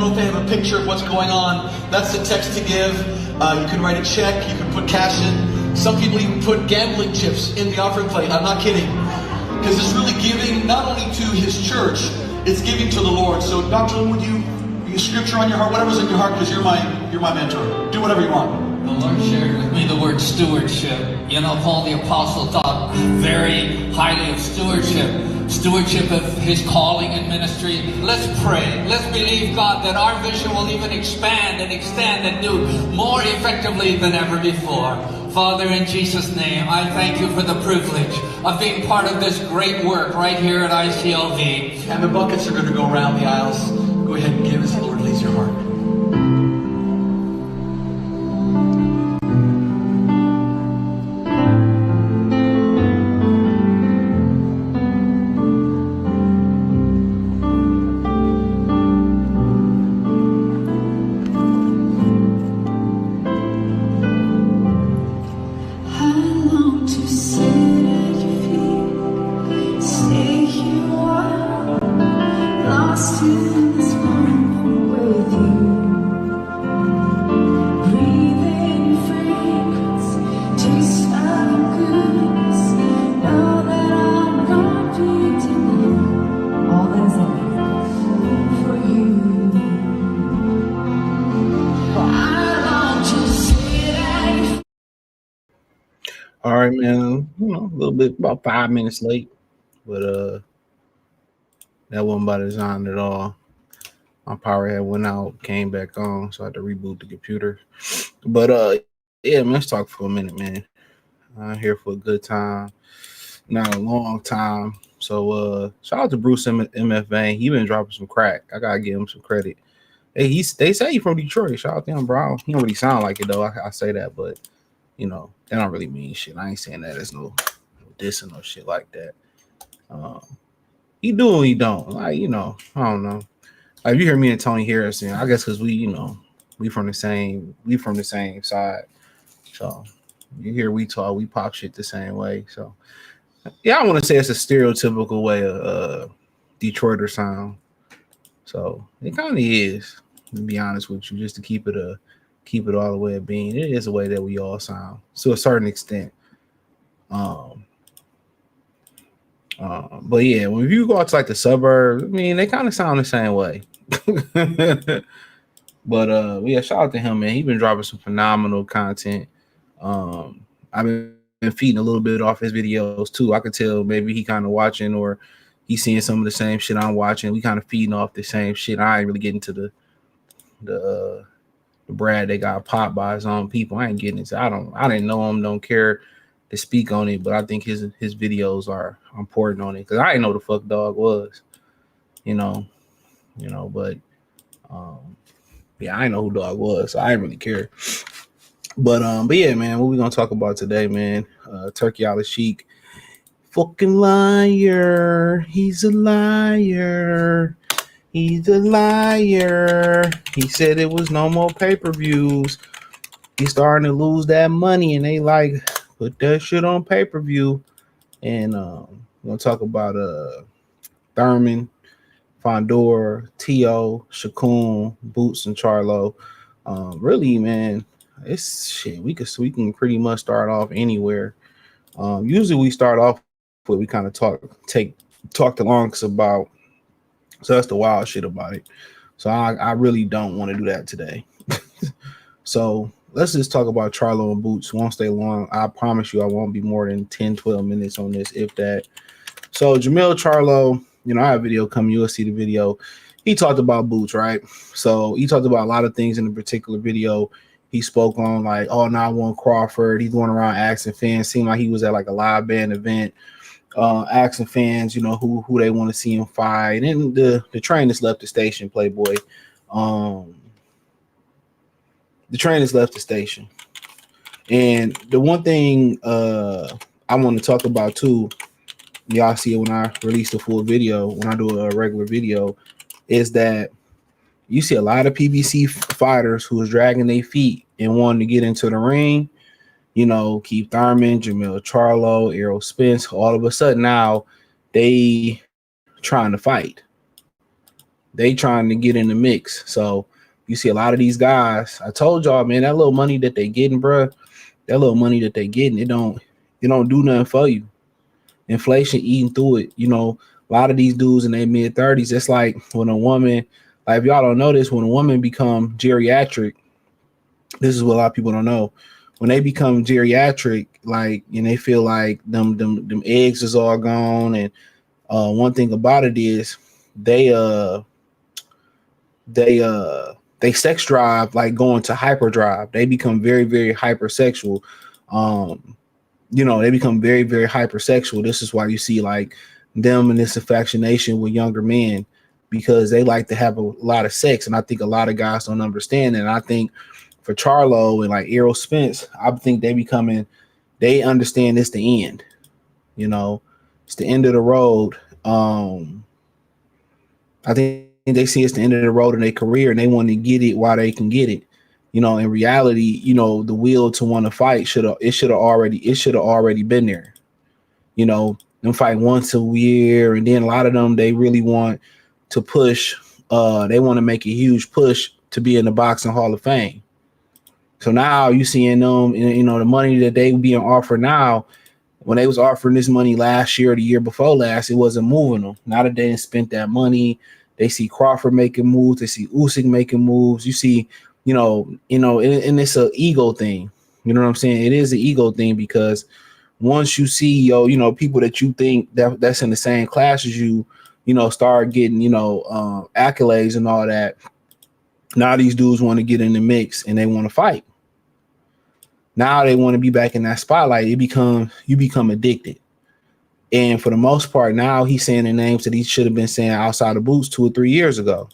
know if they have a picture of what's going on. That's the text to give. You can write a check, you can put cash in. Some people even put gambling chips in the offering plate. I'm not kidding. Because it's really giving not only to his church, it's giving to the Lord. So Dr. Lynn, would you scripture on your heart, whatever's in your heart, because you're my mentor. Do whatever you want. The Lord shared with me the word stewardship. You know, Paul the Apostle thought very highly of stewardship of his calling and ministry. Let's pray. Let's believe, God, that our vision will even expand and extend and do more effectively than ever before. Father, in Jesus' name, I thank you for the privilege of being part of this great work right here at ICLV. And the buckets are going to go around the aisles. Go ahead and give as the Lord leads your heart. All right, man. You know, a little bit about 5 minutes late, but that wasn't by design at all. My power had went out, came back on, so I had to reboot the computer. But yeah, man, let's talk for a minute, man. I'm here for a good time, not a long time. So shout out to Bruce MF Vane. He been dropping some crack. I gotta give him some credit. Hey, they say he's from Detroit. Shout out to him, bro. He don't really sound like it though. I say that, but you know, that don't really mean shit. I ain't saying that as no dissing or shit like that. He do and he don't. Like, you know, I don't know. Like, you hear me and Tony Harrison, I guess because we, you know, we from the same side. So you hear we talk, we pop shit the same way. So yeah, I want to say it's a stereotypical way of Detroiter sound. So it kind of is, to be honest with you, just to keep it all the way of being. It is a way that we all sound to a certain extent. But yeah, when you go out to like the suburbs, I mean, they kind of sound the same way. But yeah, shout out to him, man. He's been dropping some phenomenal content. I've been feeding a little bit off his videos too. I could tell maybe he kind of watching or he's seeing some of the same shit I'm watching. We kind of feeding off the same shit. I ain't really getting to the Brad that got popped by his own people. I ain't getting it. I didn't know him, don't care to speak on it, but I think his videos are important on it because I didn't know the fuck dog was, you know, but yeah, I didn't know who dog was, so I didn't really care. But yeah, man, what we gonna talk about today, man? Turki Al-Sheikh, fucking liar. He's a liar. He's a liar. He said it was no more pay-per-views. He's starting to lose that money, and they like put that shit on pay-per-view. And we're gonna talk about Thurman, Fundora, T.O., Shakur, Boots, and Charlo. Really, man, it's shit. We can pretty much start off anywhere. Usually we start off where we kind of talk the longest about. So that's the wild shit about it. So I really don't want to do that today. So let's just talk about Charlo and Boots. Won't stay long. I promise you I won't be more than 10, 12 minutes on this, if that. So Jamil Charlo, you know, I have a video coming. You'll see the video. He talked about Boots, right? So he talked about a lot of things in the particular video. He spoke on like, oh, now I want Crawford. He's going around asking fans. Seemed like he was at like a live band event. Asking fans, you know, who they want to see him fight. And the train has left the station, Playboy. The train has left the station. And the one thing I want to talk about too, y'all see it when I release the full video, when I do a regular video, is that you see a lot of PBC fighters who is dragging their feet and wanting to get into the ring. You know, Keith Thurman, Jamil Charlo, Errol Spence, all of a sudden now they trying to fight. they trying to get in the mix. So you see a lot of these guys. I told y'all, man, that little money that they getting, bro, that little money that they getting, it don't do nothing for you. Inflation eating through it. You know, a lot of these dudes in their mid-30s, it's like when a woman, like if y'all don't know this, when a woman become geriatric, this is what a lot of people don't know. When they become geriatric, like, and they feel like them eggs is all gone. And one thing about it is they sex drive like going to hyperdrive. They become very, very hypersexual. They become very, very hypersexual. This is why you see like them and this affectionation with younger men, because they like to have a lot of sex. And I think a lot of guys don't understand that. And I think for Charlo and like Errol Spence, I think they understand it's the end. You know, it's the end of the road. I think they see it's the end of the road in their career, and they want to get it while they can get it. You know, in reality, you know, the will to want to fight should have already been there. You know, them fight once a year, and then a lot of them, they really want to push. They want to make a huge push to be in the Boxing Hall of Fame. So now you seeing them, you know, the money that they being offered now. When they was offering this money last year or the year before last, it wasn't moving them. Now that they didn't spent that money, they see Crawford making moves, they see Usyk making moves. You see, and it's an ego thing. You know what I'm saying? It is an ego thing, because once you see people that you think that's in the same class as you, start getting accolades and all that. Now these dudes want to get in the mix and they want to fight. Now they want to be back in that spotlight. You become addicted. And for the most part, now he's saying the names that he should have been saying outside the boots 2 or 3 years ago.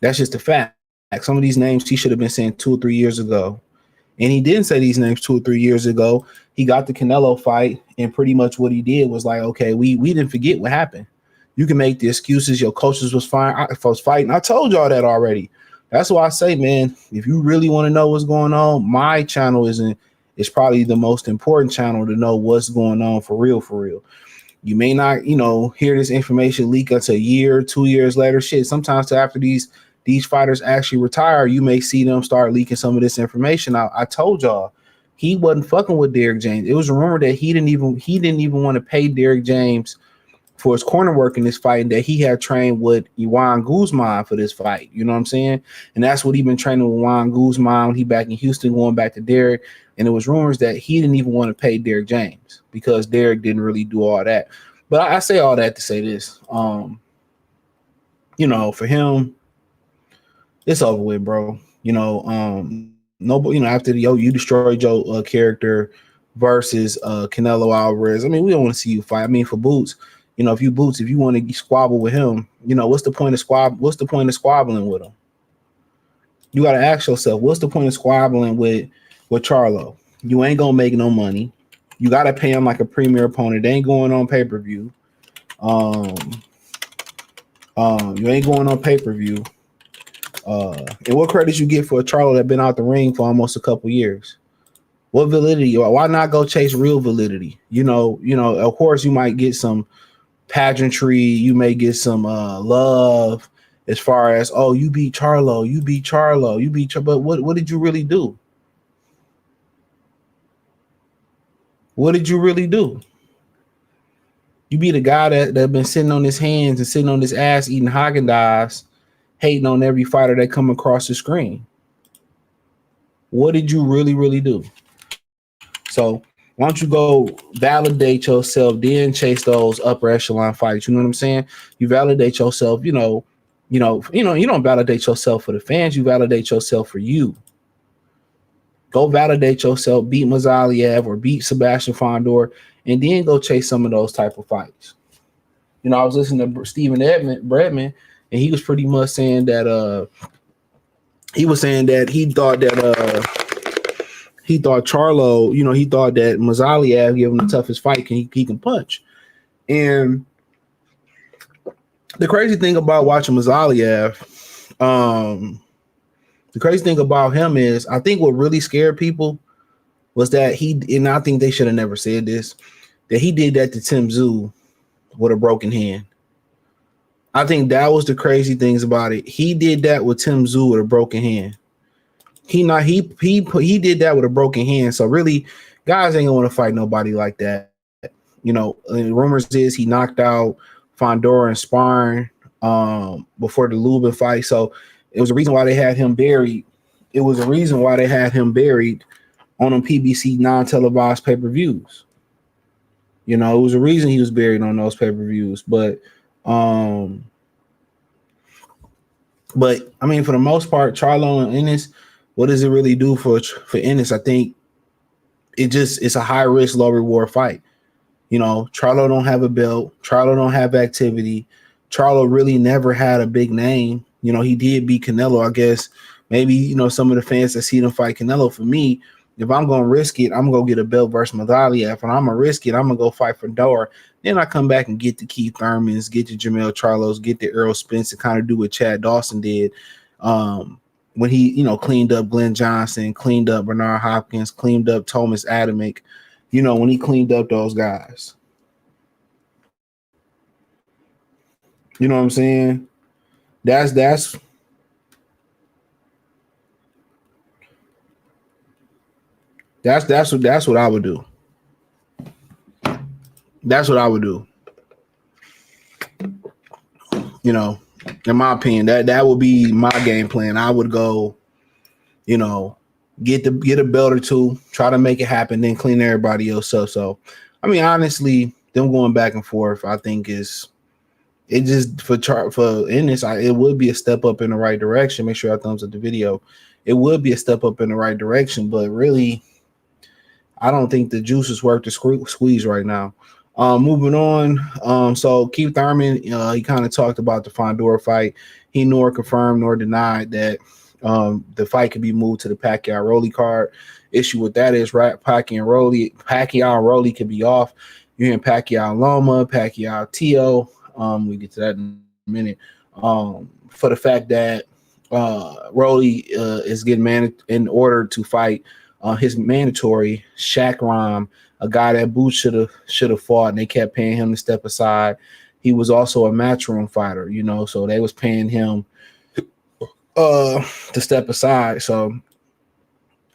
That's just a fact. Like some of these names he should have been saying 2 or 3 years ago. And he didn't say these names 2 or 3 years ago. He got the Canelo fight, and pretty much what he did was like, okay, we didn't forget what happened. You can make the excuses. Your coaches was fine. I was fighting. I told y'all that already. That's why I say, man, if you really want to know what's going on, my channel is probably the most important channel to know what's going on for real, for real. You may not, hear this information leak until a year, 2 years later. Shit, sometimes after these fighters actually retire, you may see them start leaking some of this information. I told y'all he wasn't fucking with Derrick James. It was a rumor that he didn't even want to pay Derrick James for his corner work in this fight, and that he had trained with Juan Guzman for this fight. You know what I'm saying? And that's what he been training with Juan Guzman when he back in Houston, going back to Derrick. And it was rumors that he didn't even want to pay Derrick James because Derrick didn't really do all that. But I say all that to say this, for him, it's over with, bro. Nobody, after you destroyed your character versus Canelo Alvarez. I mean, we don't want to see you fight. I mean, for Boots, if you want to squabble with him, what's the point of squabbling with him? You got to ask yourself, what's the point of squabbling with Charlo? You ain't gonna make no money. You got to pay him like a premier opponent. They ain't going on pay-per-view. You ain't going on pay-per-view. And what credit you get for a Charlo that been out the ring for almost a couple years? What validity? Why not go chase real validity? Of course you might get some pageantry, you may get some love as far as, oh, you beat Charlo, but what did you really do? What did you really do? You beat a guy that been sitting on his hands and sitting on his ass eating Haagen-Dazs, hating on every fighter that come across the screen. What did you really, really do? So why don't you go validate yourself, then chase those upper echelon fights? You know what I'm saying? You validate yourself, you don't validate yourself for the fans, you validate yourself for you. Go validate yourself, beat Mazaliev or beat Sebastian Fundora, and then go chase some of those type of fights. I was listening to Stephen Bredman, and he was pretty much saying that he thought Charlo, he thought that Mazaliev gave him the toughest fight, he can punch. And the crazy thing about watching Mazaliev, the crazy thing about him is, I think what really scared people was that and I think they should have never said this, that he did that to Tim Tszyu with a broken hand. I think that was the crazy things about it. He did that with Tim Tszyu with a broken hand. He did that with a broken hand. So really, guys ain't gonna want to fight nobody like that. You know, and rumors is he knocked out Fundora and sparring before the Lubin fight. So it was a reason why they had him buried. It was a reason why they had him buried on them PBC non-televised pay-per-views. You know, it was a reason he was buried on those pay-per-views. But I mean, for the most part, Charlo and Ennis, what does it really do for Ennis? I think it's a high risk, low reward fight. You know, Charlo don't have a belt. Charlo don't have activity. Charlo really never had a big name. You know, he did beat Canelo. I guess maybe, you know, some of the fans that see him fight Canelo, for me, if I'm going to risk it, I'm going to get a belt versus Medallia. If I'm going to risk it, I'm going to go fight Fundora. Then I come back and get the Keith Thurmans, get the Jamel Charlos, get the Errol Spence, and kind of do what Chad Dawson did when he, you know, cleaned up Glenn Johnson, cleaned up Bernard Hopkins, cleaned up Thomas Adamick, you know, when he cleaned up those guys. You know what I'm saying? That's what I would do. That's what I would do. You know, in my opinion, that would be my game plan. I would go, you know, get a belt or two, try to make it happen, then clean everybody else up. So, I mean, honestly, them going back and forth, I think it just for Ennis, it would be a step up in the right direction. Make sure I thumbs up the video. It would be a step up in the right direction, but really, I don't think the juice is worth the squeeze right now. Moving on. So Keith Thurman, he kind of talked about the Fundora fight. He nor confirmed nor denied that the fight could be moved to the Pacquiao-Rolly card. Issue with that is, right, Pacquiao and Rolly could be off. You're hearing Pacquiao-Loma, Pacquiao-Tio. We get to that in a minute. For the fact that Rolly is getting in order to fight his mandatory Shaq Ram, a guy that Boots should have fought, and they kept paying him to step aside. He was also a matchroom fighter, you know, so they was paying him to step aside. So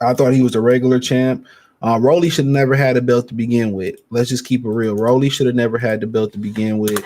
I thought he was a regular champ. Rolly should have never had a belt to begin with. Let's just keep it real. Rolly should have never had the belt to begin with.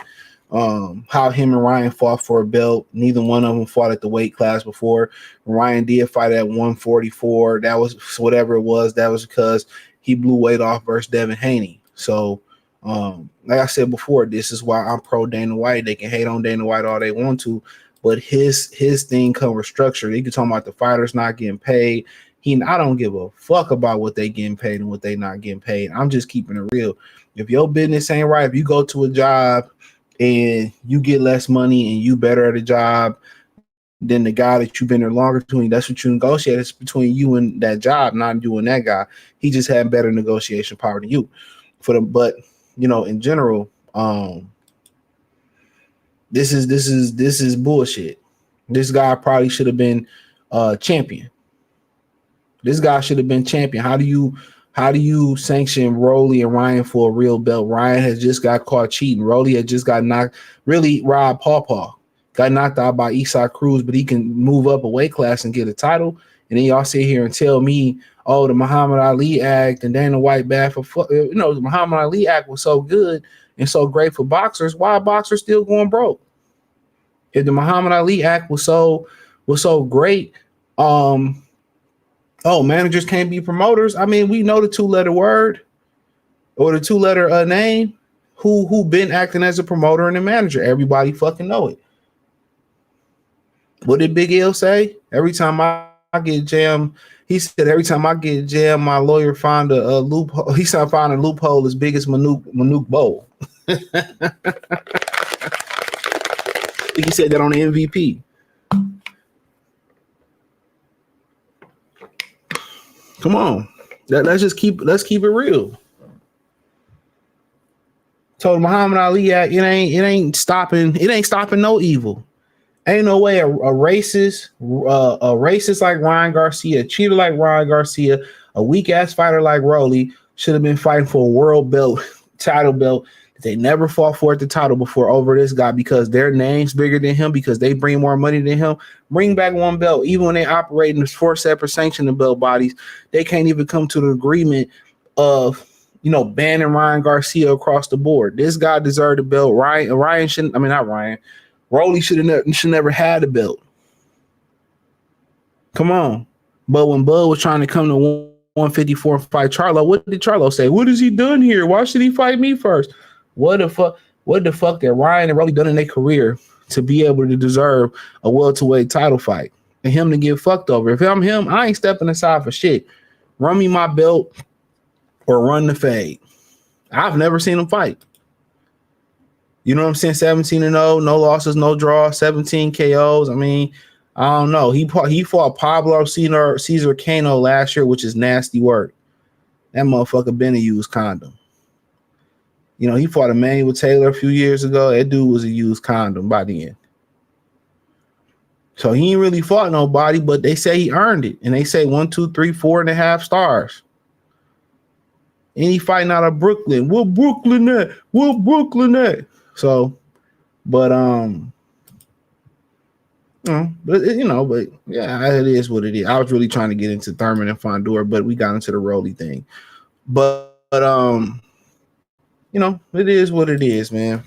How him and Ryan fought for a belt. Neither one of them fought at the weight class before. Ryan did fight at 144. That was whatever it was. That was because he blew weight off versus Devin Haney. So, like I said before, this is why I'm pro Dana White. They can hate on Dana White all they want to, but his thing come with structure. They can talk about the fighters not getting paid. I don't give a fuck about what they getting paid and what they not getting paid. I'm just keeping it real. If your business ain't right, if you go to a job and you get less money and you better at a job than the guy that you've been there longer to, and that's what you negotiate. It's between you and that job, not you and that guy. He just had better negotiation power than you. But you know, in general, this is bullshit. This guy probably should have been champion. This guy should have been champion. How do you sanction Rolly and Ryan for a real belt? Ryan has just got caught cheating. Rolly had just got knocked. Really, Rob Pawpaw got knocked out by Eastside Cruz, but he can move up a weight class and get a title. And then y'all sit here and tell me, oh, the Muhammad Ali Act and Dana White bad for the Muhammad Ali Act was so good and so great for boxers. Why are boxers still going broke? If the Muhammad Ali Act was so great, managers can't be promoters. I mean, we know the 2-letter word or the 2-letter name. Who been acting as a promoter and a manager? Everybody fucking know it. What did Big L say? Every time I get jammed, he said, every time I get jammed, my lawyer found a loophole. He said, I found a loophole as big as Manute Bowl. I think he said that on the MVP. Come on, let's keep it real. Told Muhammad Ali, it ain't stopping no evil. Ain't no way a racist like Ryan Garcia, a cheater like Ryan Garcia, a weak ass fighter like Rolly should have been fighting for a world belt, title belt They never fought for the title before over this guy because their name's bigger than him, because they bring more money than him. Bring back one belt. Even when they operate in the 4 separate sanctioning belt bodies, they can't even come to the agreement of, you know, banning Ryan Garcia across the board. This guy deserved a belt. Ryan shouldn't. I mean, not Ryan. Rolly should never had a belt. Come on. But when Bud was trying to come to 154 and fight Charlo, what did Charlo say? What has he done here? Why should he fight me first? What the fuck that Ryan and Rolly done in their career to be able to deserve a welterweight title fight and him to get fucked over? If I'm him, I ain't stepping aside for shit. Run me my belt or run the fade. I've never seen him fight. You know what I'm saying? 17-0, no losses, no draws, 17 KOs. I mean, I don't know. He fought Pablo Cesar Cano last year, which is nasty work. That motherfucker been a used condom. You know, he fought Emmanuel Taylor a few years ago. That dude was a used condom by the end. So he ain't really fought nobody, but they say he earned it. And they say 1, 2, 3, 4.5 stars. And he fighting out of Brooklyn. We're Brooklyn at. We're Brooklyn at. So, but but yeah, it is what it is. I was really trying to get into Thurman and Fundora, but we got into the Rolly thing. But you know, it is what it is, man.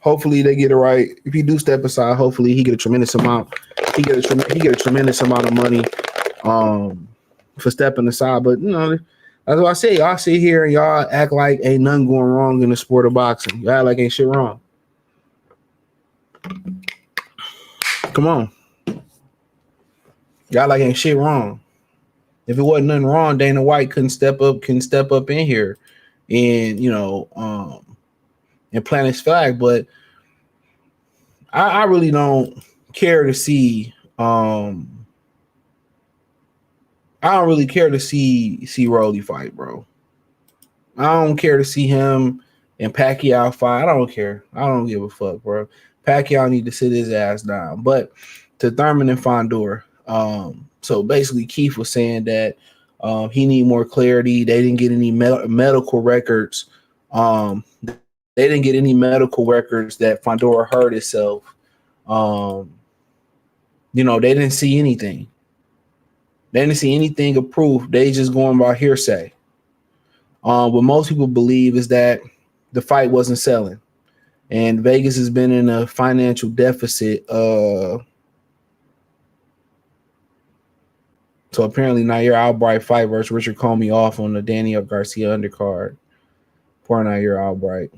Hopefully they get it right. If he do step aside, hopefully he get a tremendous amount. He get a tremendous amount of money for stepping aside. But you know, that's what I say. Y'all sit here and y'all act like ain't nothing going wrong in the sport of boxing. Y'all act like ain't shit wrong. Come on. Y'all like ain't shit wrong. If it wasn't nothing wrong, Dana White couldn't step up in here and, you know, and plant his flag. But I really don't care to see I don't really care to see Rolly fight, bro. I don't care to see him and Pacquiao fight. I don't care. I don't give a fuck, bro. Pacquiao need to sit his ass down. But to Thurman and Fundora, so basically Keith was saying that he need more clarity. They didn't get any medical records. They didn't get any medical records that Fundora hurt himself. You know, they didn't see anything. They didn't see anything of proof. They just going by hearsay. What most people believe is that the fight wasn't selling. And Vegas has been in a financial deficit. So apparently Nair Albright fight versus Richard Comey off on the Daniel Garcia undercard. Poor Nair Albright.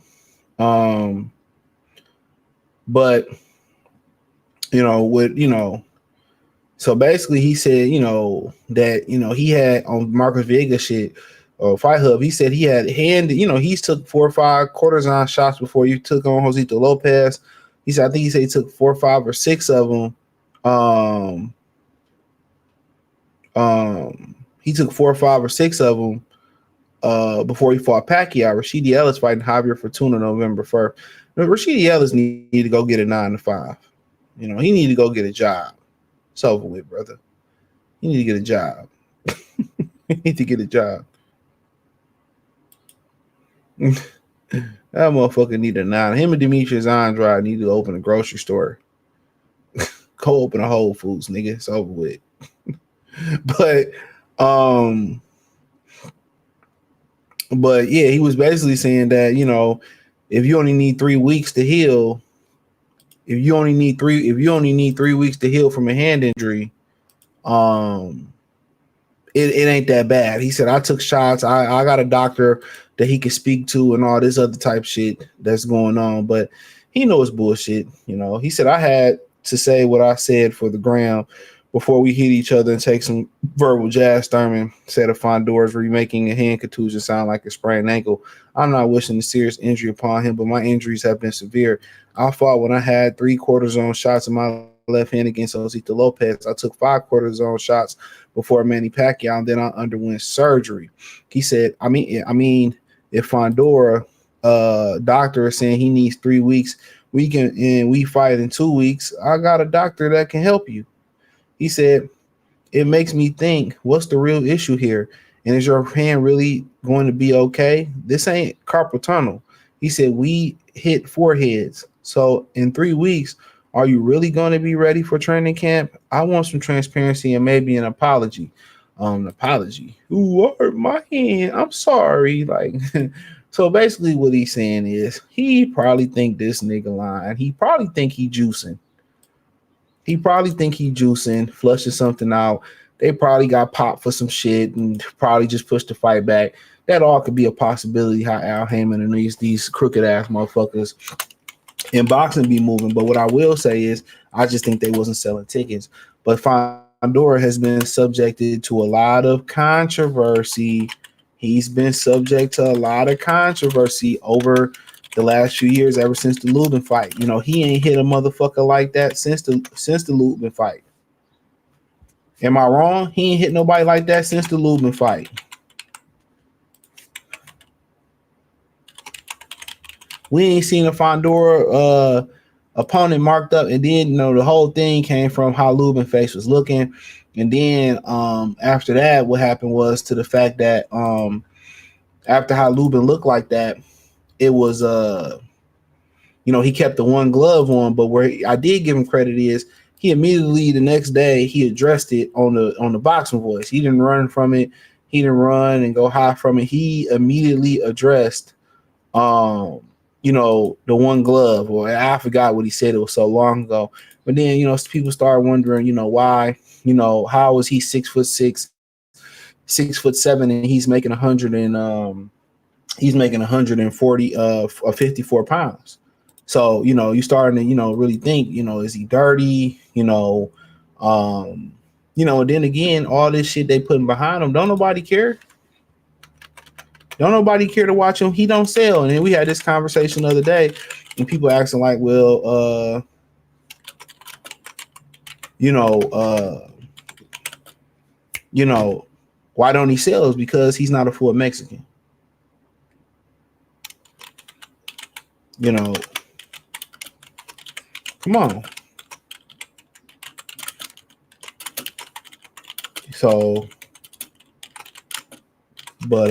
But, you know, so basically he said, you know, that, you know, he had on Marcus Vega shit, or Fight Hub, he said he had he's took 4 or 5 cortisone shots before you took on Josito Lopez. He said, I think he said he took 4 or 5 or 6 of them. He took 4 or 5 or 6 of them before he fought Pacquiao. Rashidi Ellis fighting Javier Fortuna November 1st. Now, Rashidi Ellis need to go get a 9 to 5. You know, he need to go get a job. It's over with, brother. You need to get a job. You need to get a job. That motherfucker need a 9. Him and Demetrius Andrade need to open a grocery store. Go open a Whole Foods, nigga. It's over with. But yeah, he was basically saying that, you know, if you only need 3 weeks to heal, if you only need 3 weeks to heal from a hand injury, it ain't that bad. He said, I took shots. I got a doctor that he can speak to and all this other type shit that's going on. But he knows bullshit. You know, he said, I had to say what I said for the gram before we hit each other and take some verbal jazz. Thurman said of Fondora's remaking a hand contusion sound like a sprained ankle. I'm not wishing a serious injury upon him, but my injuries have been severe. I fought when I had 3 cortisone shots in my left hand against Josito Lopez. I took 5 cortisone shots before Manny Pacquiao, and then I underwent surgery. He said, I mean, if Fundora doctor is saying he needs 3 weeks, we fight in 2 weeks, I got a doctor that can help you. He said, it makes me think, what's the real issue here? And is your hand really going to be okay? This ain't carpal tunnel. He said, we hit foreheads. So in 3 weeks, are you really going to be ready for training camp? I want some transparency and maybe an apology. Apology. Ooh, hurt my hand. I'm sorry. Like, so basically what he's saying is he probably think this nigga lying. He probably think he juicing. Flushing something out. They probably got popped for some shit and probably just pushed the fight back. That all could be a possibility how Al Heyman and these crooked ass motherfuckers in boxing be moving. But what I will say is I just think they wasn't selling tickets. But Fundora has been subjected to a lot of controversy. He's been subject to a lot of controversy over the last few years, ever since the Lubin fight. You know, he ain't hit a motherfucker like that since the Lubin fight. Am I wrong? He ain't hit nobody like that since the Lubin fight. We ain't seen a Fundora opponent marked up, and then the whole thing came from how Lubin face was looking, and then after that, what happened was to the fact that after how Lubin looked like that, it was he kept the one glove on, but where I did give him credit is he immediately the next day he addressed it on the boxing voice. He didn't run from it. He didn't run and go high from it. He immediately addressed the one glove, or I forgot what he said. It was so long ago. But then, people started wondering, why, how is he 6'6", 6'7", and he's making 140 or 54 pounds. So, you starting to, really think, is he dirty? And then again, all this shit they putting behind him, don't nobody care. Don't nobody care to watch him. He don't sell. And then we had this conversation the other day, and people asking like, well, why don't he sell? It's because he's not a full Mexican. Come on. So, but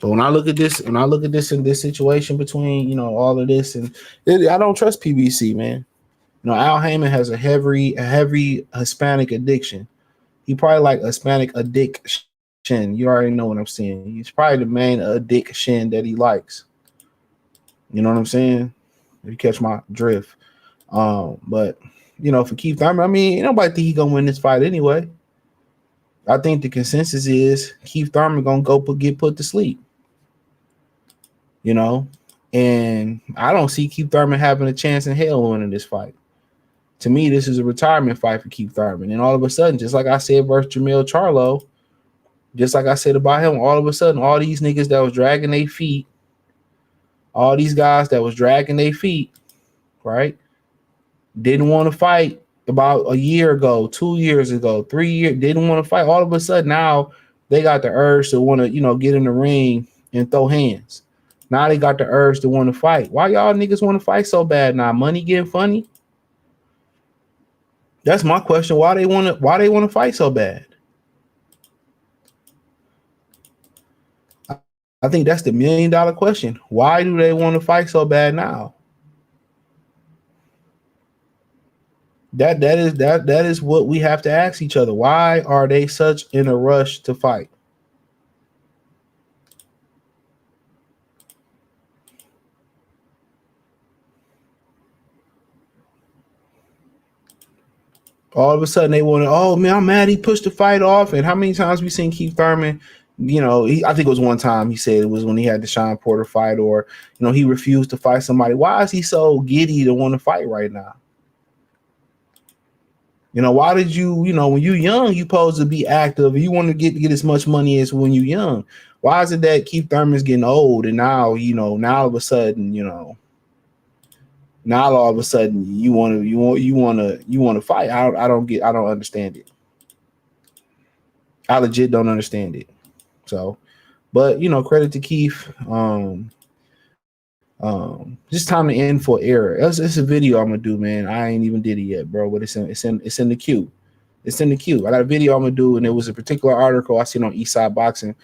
when I look at this, in this situation between, all of this, and I don't trust PBC, man. Al Heyman has a heavy Hispanic addiction. He probably like Hispanic addiction. You already know what I'm saying. He's probably the main addiction that he likes. You know what I'm saying? If you catch my drift. But for Keith Thurman, I mean, ain't nobody think he gonna win this fight anyway. I think the consensus is Keith Thurman gonna get put to sleep. And I don't see Keith Thurman having a chance in hell winning this fight. To me, this is a retirement fight for Keith Thurman. And all of a sudden, just like I said versus Charlo, just like I said about him, all of a sudden, all these niggas that was dragging their feet, all these guys that was dragging their feet, right, didn't want to fight about a year ago, 2 years ago, 3 years, didn't want to fight. All of a sudden, now they got the urge to want to, get in the ring and throw hands. Now they got the urge to want to fight. Why y'all niggas want to fight so bad now? Money getting funny? That's my question. Why they want to fight so bad? I think that's the $1 million question. Why do they want to fight so bad now? That is what we have to ask each other. Why are they such in a rush to fight? All of a sudden they want to, oh man, I'm mad he pushed the fight off. And how many times we seen Keith Thurman, I think it was one time he said it was when he had the Sean Porter fight, or, he refused to fight somebody. Why is he so giddy to want to fight right now? Why did you, when you young, you supposed to be active. You want to get as much money as when you young. Why is it that Keith Thurman's getting old and now, now all of a sudden, now all of a sudden you want to fight? I don't understand it. I legit don't understand it. So, but credit to Keith. Just time to end for error. It's a video I'm gonna do, man. I ain't even did it yet, bro. But it's in the queue. It's in the queue. I got a video I'm gonna do, and it was a particular article I seen on Eastside Boxing.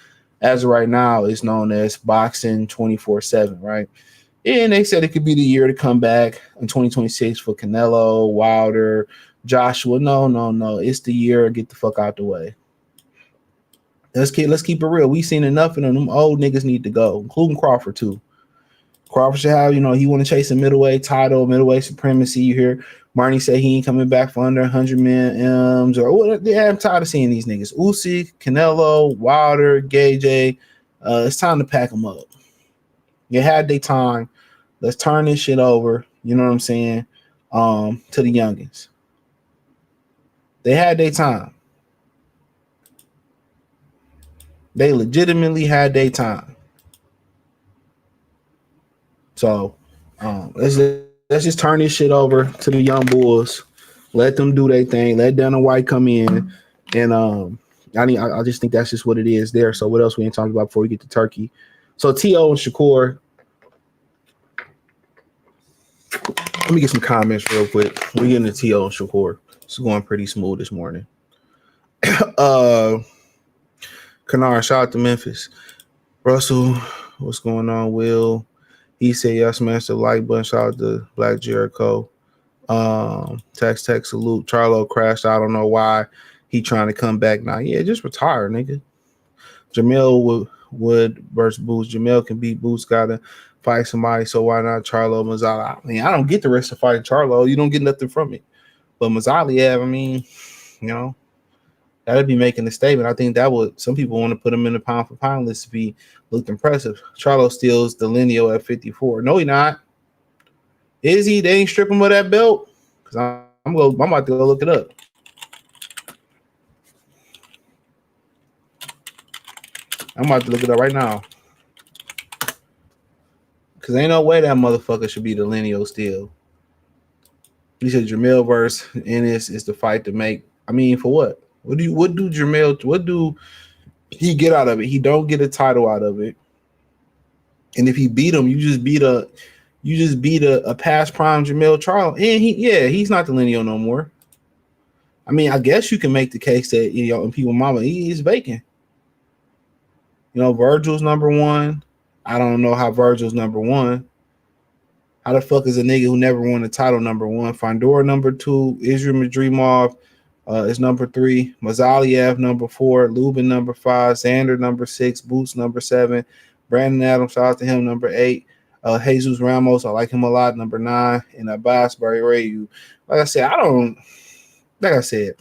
As of right now, it's known as Boxing 24/7, right? And they said it could be the year to come back in 2026 for Canelo, Wilder, Joshua. No. It's the year. Get the fuck out the way. Let's keep it real. We seen enough of them. Them old niggas need to go, including Crawford too. Crawford should have, he want to chase a middleweight title, middleweight supremacy. You hear Marnie say he ain't coming back for under 100 million M's or what? Yeah, I'm tired of seeing these niggas. Usyk, Canelo, Wilder, Gage. It's time to pack them up. You had their time. Let's turn this shit over. You know what I'm saying? To the youngins. They had their time. They legitimately had their time. So let's just turn this shit over to the young bulls. Let them do their thing. Let Dana White come in. And I just think that's just what it is there. So what else we ain't talking about before we get to Turkey? So T.O. and Shakur. Let me get some comments real quick. We getting to T.O. and Shakur. It's going pretty smooth this morning. Kennard, shout out to Memphis. Russell, what's going on? Will, he said, yeah, smash the like button. Shout out to Black Jericho. Text salute. Charlo crashed. I don't know why he trying to come back now. Yeah, just retire, nigga. Jamel Wood versus Boots. Jamel can beat Boots. Gotta fight somebody, so why not Charlo Mazzali? I mean, I don't get the rest of fighting Charlo. You don't get nothing from it. But Mazzali, that'd be making a statement. I think that would, some people want to put him in the pound for pound list to be looked impressive. Charlo steals the Lineal at 54. No, he not. Is he? They ain't strip him of that belt? Because I'm about to go look it up. I'm about to look it up right now. Because ain't no way that motherfucker should be the Lineal still. He said Jamel versus Ennis is the fight to make. I mean, for what? What do he get out of it? He don't get a title out of it. And if he beat him, you just beat a past prime Jamel Charlo. And he's not the Lineal no more. I mean, I guess you can make the case that, in people mama, he's vacant. Virgil's number one. I don't know how Virgil's number one. How the fuck is a nigga who never won a title number one? Fundora number two. Israel Madrimov is number three. Mazaliev number four. Lubin number five. Xander number six. Boots number seven. Brandon Adams, shout out to him, number 8. Jesus Ramos, I like him a lot, number 9. And Abbas Barrerayu. Like I said,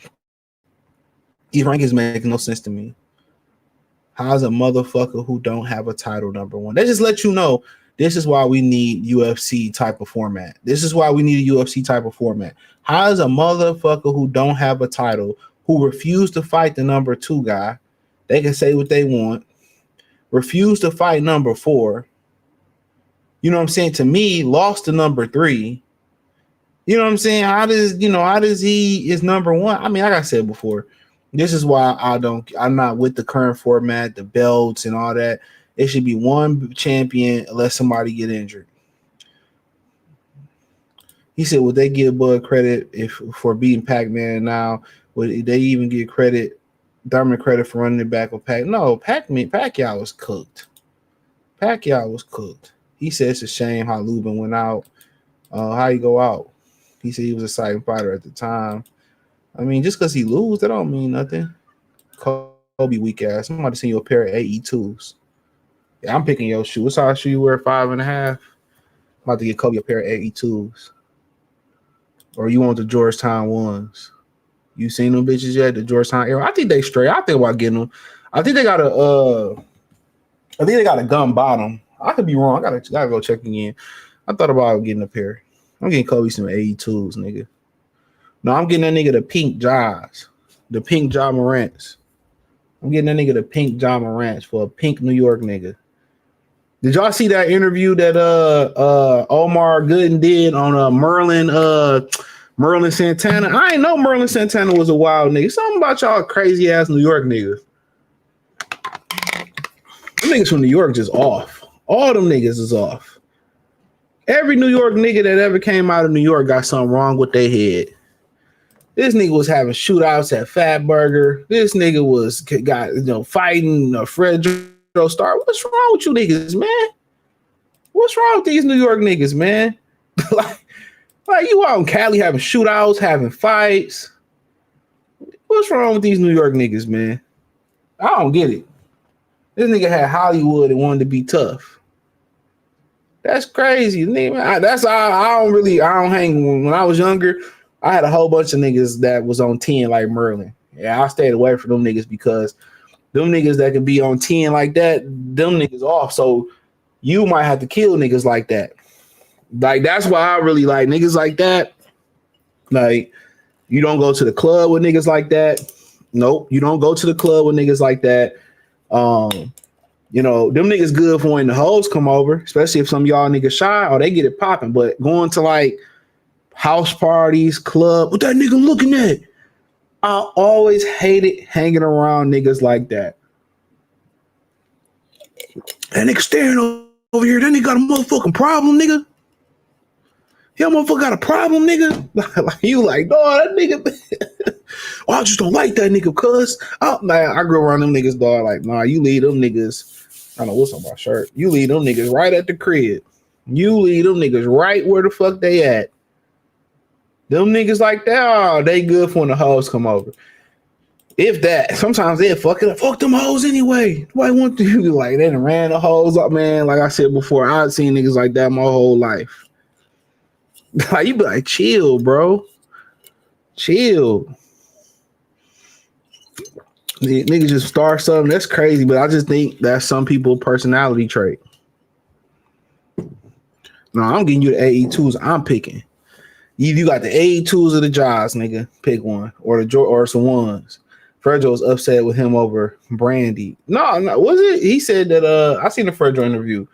his rank is making no sense to me. How's a motherfucker who don't have a title number one? That just let you know this is why we need UFC type of format. This is why we need a UFC type of format. How is a motherfucker who don't have a title, who refused to fight the number 2 guy, they can say what they want, refused to fight number 4, you know what I'm saying, to me, lost to number 3. You know what I'm saying? How does he is number 1? I mean, like I said before, this is why I'm not with the current format, the belts and all that. It should be one champion unless somebody get injured. He said, would they give Bud credit for beating Pac-Man now? Would they even give Thurman credit for running it back with Pac? No, Pacquiao was cooked. He said it's a shame how Lubin went out. How he go out? He said he was a exciting fighter at the time. I mean, just because he lose, that don't mean nothing. Kobe weak ass. I'm about to send you a pair of AE2s. Yeah, I'm picking your shoe. What size shoe you wear? 5.5. I'm about to get Kobe a pair of AE2s. Or you want the Georgetown ones? You seen them bitches yet? The Georgetown era. I think they straight. I think about getting them. I think they got a gum bottom. I could be wrong. I gotta go check again. I thought about getting a pair. I'm getting Kobe some AE2s, nigga. No, I'm getting that nigga the pink Jaws. The pink Ja Morants. I'm getting that nigga the pink Ja Morants for a pink New York nigga. Did y'all see that interview that Omar Gooden did on Merlin Santana? I ain't know Merlin Santana was a wild nigga. Something about y'all crazy ass New York niggas. Them niggas from New York just off. All them niggas is off. Every New York nigga that ever came out of New York got something wrong with their head. This nigga was having shootouts at Fat Burger. This nigga got fighting Fred star. What's wrong with you niggas, man? What's wrong with these New York niggas, man? like you out in Cali having shootouts, having fights. What's wrong with these New York niggas, man? I don't get it. This nigga had Hollywood and wanted to be tough. That's crazy, nigga. I don't hang. When I was younger, I had a whole bunch of niggas that was on 10 like Merlin. Yeah, I stayed away from them niggas because them niggas that can be on 10 like that, them niggas off. So you might have to kill niggas like that. Like, that's why I really like niggas like that. Like, you don't go to the club with niggas like that. Nope, you don't go to the club with niggas like that. You know, them niggas good for when the hoes come over, especially if some of y'all niggas shy or they get it popping. But going to like house parties, club, what that nigga looking at? I always hated hanging around niggas like that. That nigga staring over here. That nigga got a motherfucking problem, nigga. Yeah, motherfucker got a problem, nigga. Like you like, dog, that nigga. Oh, I just don't like that nigga, cuz. Oh, man, I grew around them niggas, dog. Like, nah, you leave them niggas. I don't know what's on my shirt. You leave them niggas right at the crib. You leave them niggas right where the fuck they at. Them niggas like that, oh, they good for when the hoes come over. If that, sometimes they fuck them hoes anyway. Why want to like they done ran the hoes up, man? Like I said before, I've seen niggas like that my whole life. Like you be like, chill, bro. Chill. The niggas just start something. That's crazy, but I just think that's some people's personality trait. No, I'm getting you the AE2s. I'm picking. You got the AE2s of the jobs, nigga. Pick one. Or some ones. Fredro was upset with him over Brandy. No, was it? He said that I seen the Fredro interview.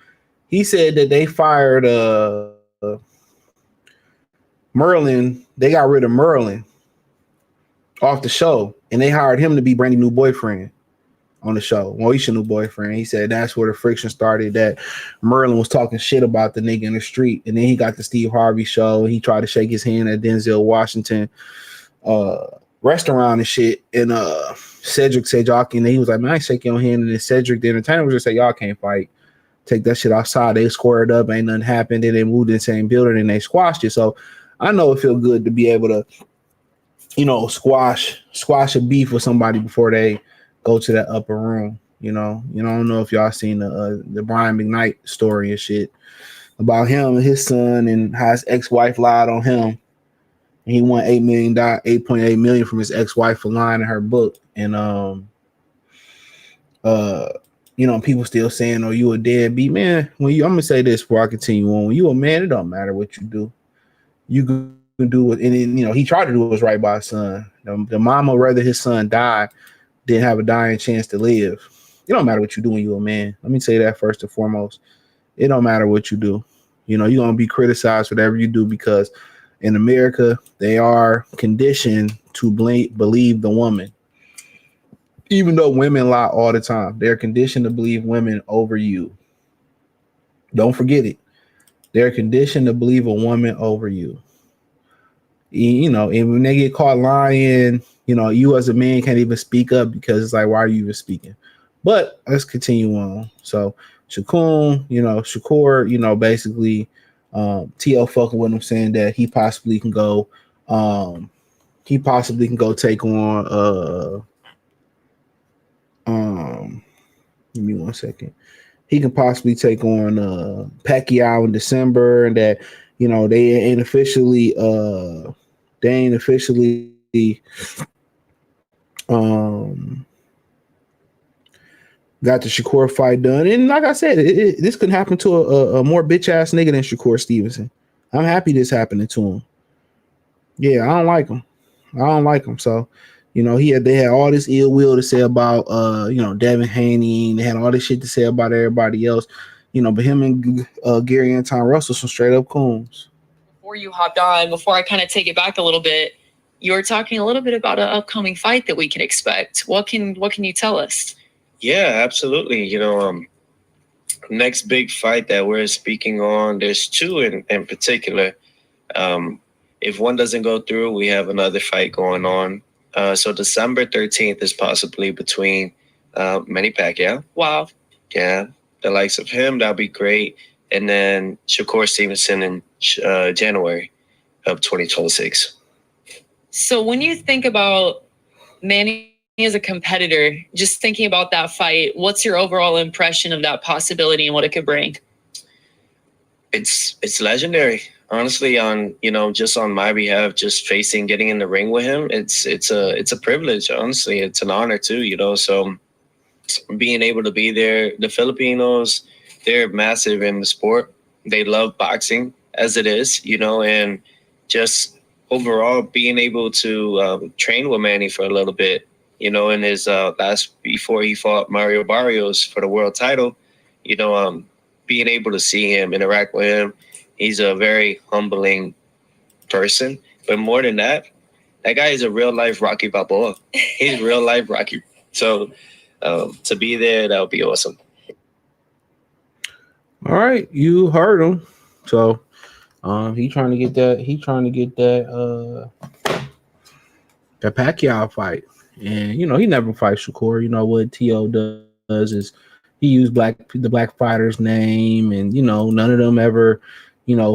He said that they fired Merlin. They got rid of Merlin off the show, and they hired him to be Brandy's new boyfriend on the show. Moesha's new boyfriend. He said that's where the friction started, that Merlin was talking shit about the nigga in the street, and then he got the Steve Harvey show, and he tried to shake his hand at Denzel Washington restaurant and shit, and Cedric said y'all can, and he was like, man, I ain't shake your hand, and then Cedric the entertainer was just say y'all can't fight, take that shit outside. They squared up, ain't nothing happened, then they moved in the same building and they squashed it. So I know it feel good to be able to, you know, squash a beef with somebody before they go to that upper room. You know, I don't know if y'all seen the Brian McKnight story and shit about him and his son and how his ex-wife lied on him. And he won $8.8 million from his ex-wife for lying in her book. And you know, people still saying, "Oh, you a deadbeat man." I'm gonna say this before I continue on. When you a man, it don't matter what you do. You can do it, and then, you know, he tried to do what's right by his son. The mama rather his son die than have a dying chance to live. It don't matter what you do when you a man. Let me say that first and foremost. It don't matter what you do. You know, you're gonna be criticized for whatever you do, because in America, they are conditioned to believe the woman. Even though women lie all the time, they're conditioned to believe women over you. Don't forget it. They're conditioned to believe a woman over you. You know, and when they get caught lying, you know, you as a man can't even speak up, because it's like, why are you even speaking? But let's continue on. So Shakur, you know, basically TL fucking with him, saying that he possibly can go take on give me 1 second. He can possibly take on Pacquiao in December, and that, you know, they ain't officially got the Shakur fight done. And like I said, this could happen to a more bitch ass nigga than Shakur Stevenson. I'm happy this happening to him. Yeah, I don't like him. So, you know, they had all this ill will to say about you know, Devin Haney. They had all this shit to say about everybody else. You know, but him and Gary Anton Russell, some straight up coons. Before you hopped on, before I kind of take it back a little bit, you were talking a little bit about an upcoming fight that we can expect. What can you tell us? Yeah, absolutely. You know, next big fight that we're speaking on, there's two in particular. If one doesn't go through, we have another fight going on. So December 13th is possibly between Manny Pacquiao. Wow. Yeah, the likes of him, that'll be great. And then Shakur Stevenson in January of 2026. So when you think about Manny as a competitor, just thinking about that fight, what's your overall impression of that possibility and what it could bring? It's legendary. Honestly, on just on my behalf, just getting in the ring with him, it's a privilege. Honestly, it's an honor too. So being able to be there, the Filipinos, they're massive in the sport. They love boxing as it is, and just overall being able to train with Manny for a little bit, in his before he fought Mario Barrios for the world title, being able to see him, interact with him. He's a very humbling person. But more than that, that guy is a real life Rocky Balboa. He's real life Rocky. So to be there, that would be awesome. All right, you heard him. So he trying to get that that Pacquiao fight. And he never fights Shakur. What T.O. does is he used the black fighter's name, and none of them ever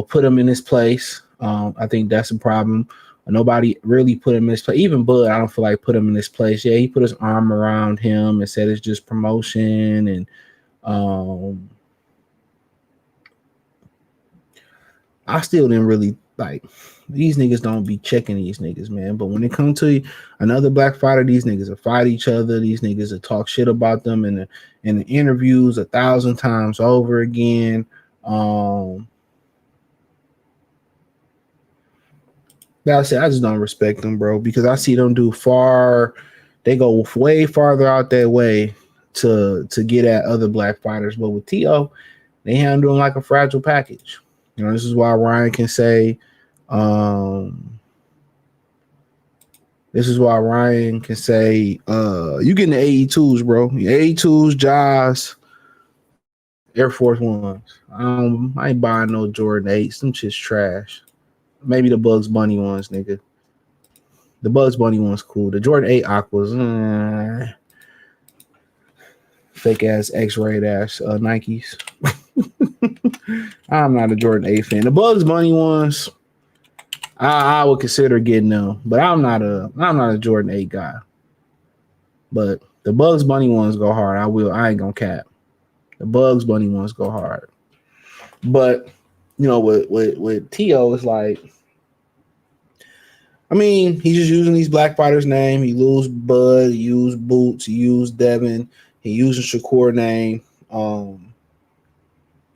put him in his place. I think that's a problem. Nobody really put him in his place. Even Bud, I don't feel like put him in his place. Yeah, he put his arm around him and said it's just promotion. And I still didn't really like these niggas. Don't be checking these niggas, man. But when it comes to another black fighter, these niggas will fight each other. These niggas will talk shit about them in the interviews 1,000 times over again. I just don't respect them, bro, because I see them they go way farther out that way to get at other black fighters. But with T.O., they handle them like a fragile package. This is why Ryan can say, you getting the AE2s, bro. AE2s, Jaws, Air Force Ones. I ain't buying no Jordan 8s. Them shit's trash. Maybe the Bugs Bunny ones, nigga. The Bugs Bunny one's cool. The Jordan 8 Aquas, fake ass X-rated ass Nikes. I'm not a Jordan 8 fan. The Bugs Bunny ones, I would consider getting them, but I'm not a Jordan 8 guy. But the Bugs Bunny ones go hard. I ain't gonna cap. The Bugs Bunny ones go hard. But with T.O., it's like, I mean, he's just using these black fighters' name. He used Bud, he used Boots, he used Devin, he used a Shakur name. And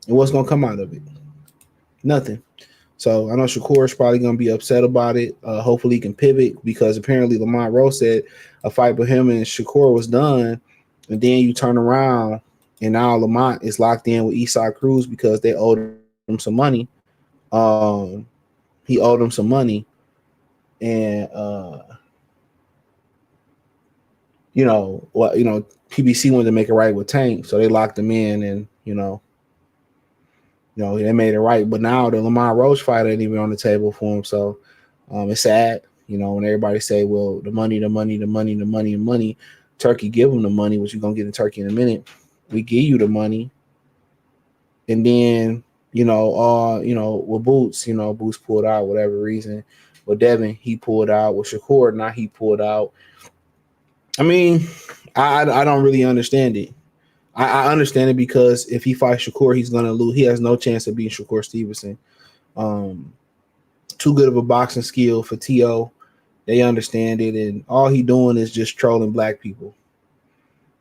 what's gonna come out of it? Nothing. So I know Shakur is probably gonna be upset about it. Hopefully he can pivot, because apparently Lamont Rose said a fight with him and Shakur was done, and then you turn around and now Lamont is locked in with Eastside Cruz because they owed him some money. He owed him some money, and PBC wanted to make it right with Tank, so they locked him in, and they made it right. But now the Lamont Roach fight ain't even on the table for him, so it's sad. When everybody say, well, the money. Turkey give him the money, which you're gonna get in Turkey in a minute. We give you the money, and then with Boots, Boots pulled out whatever reason. With Devin, he pulled out. With Shakur, now he pulled out. I mean, I don't really understand it. I understand it because if he fights Shakur, he's gonna lose. He has no chance of beating Shakur Stevenson. Too good of a boxing skill for T.O. They understand it, and all he doing is just trolling black people.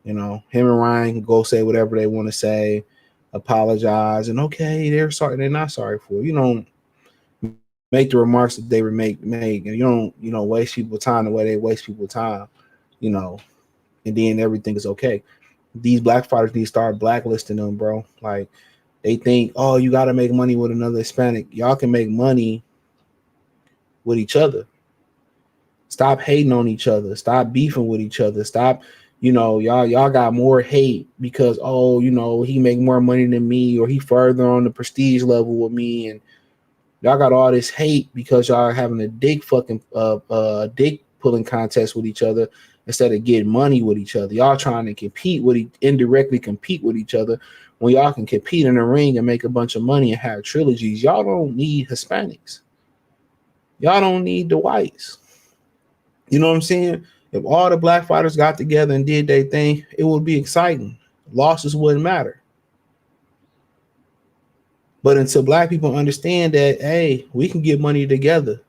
Him and Ryan can go say whatever they want to say, apologize, and okay, they're sorry. They're not sorry for it. You don't make the remarks that they make, and you don't waste people's time the way they waste people's time. And then everything is okay. These black fighters need to start blacklisting them, bro. Like, they think, oh, you got to make money with another Hispanic. Y'all can make money with each other. Stop hating on each other. Stop beefing with each other. Stop, y'all got more hate because, he make more money than me, or he further on the prestige level with me, and y'all got all this hate because y'all having a dick pulling contest with each other. instead of getting money with each other. Y'all trying to compete with indirectly compete with each other when y'all can compete in the ring and make a bunch of money and have trilogies. Y'all don't need Hispanics. Y'all don't need the whites. You know what I'm saying? If all the black fighters got together and did their thing, it would be exciting. Losses wouldn't matter. But until black people understand that, hey, we can get money together.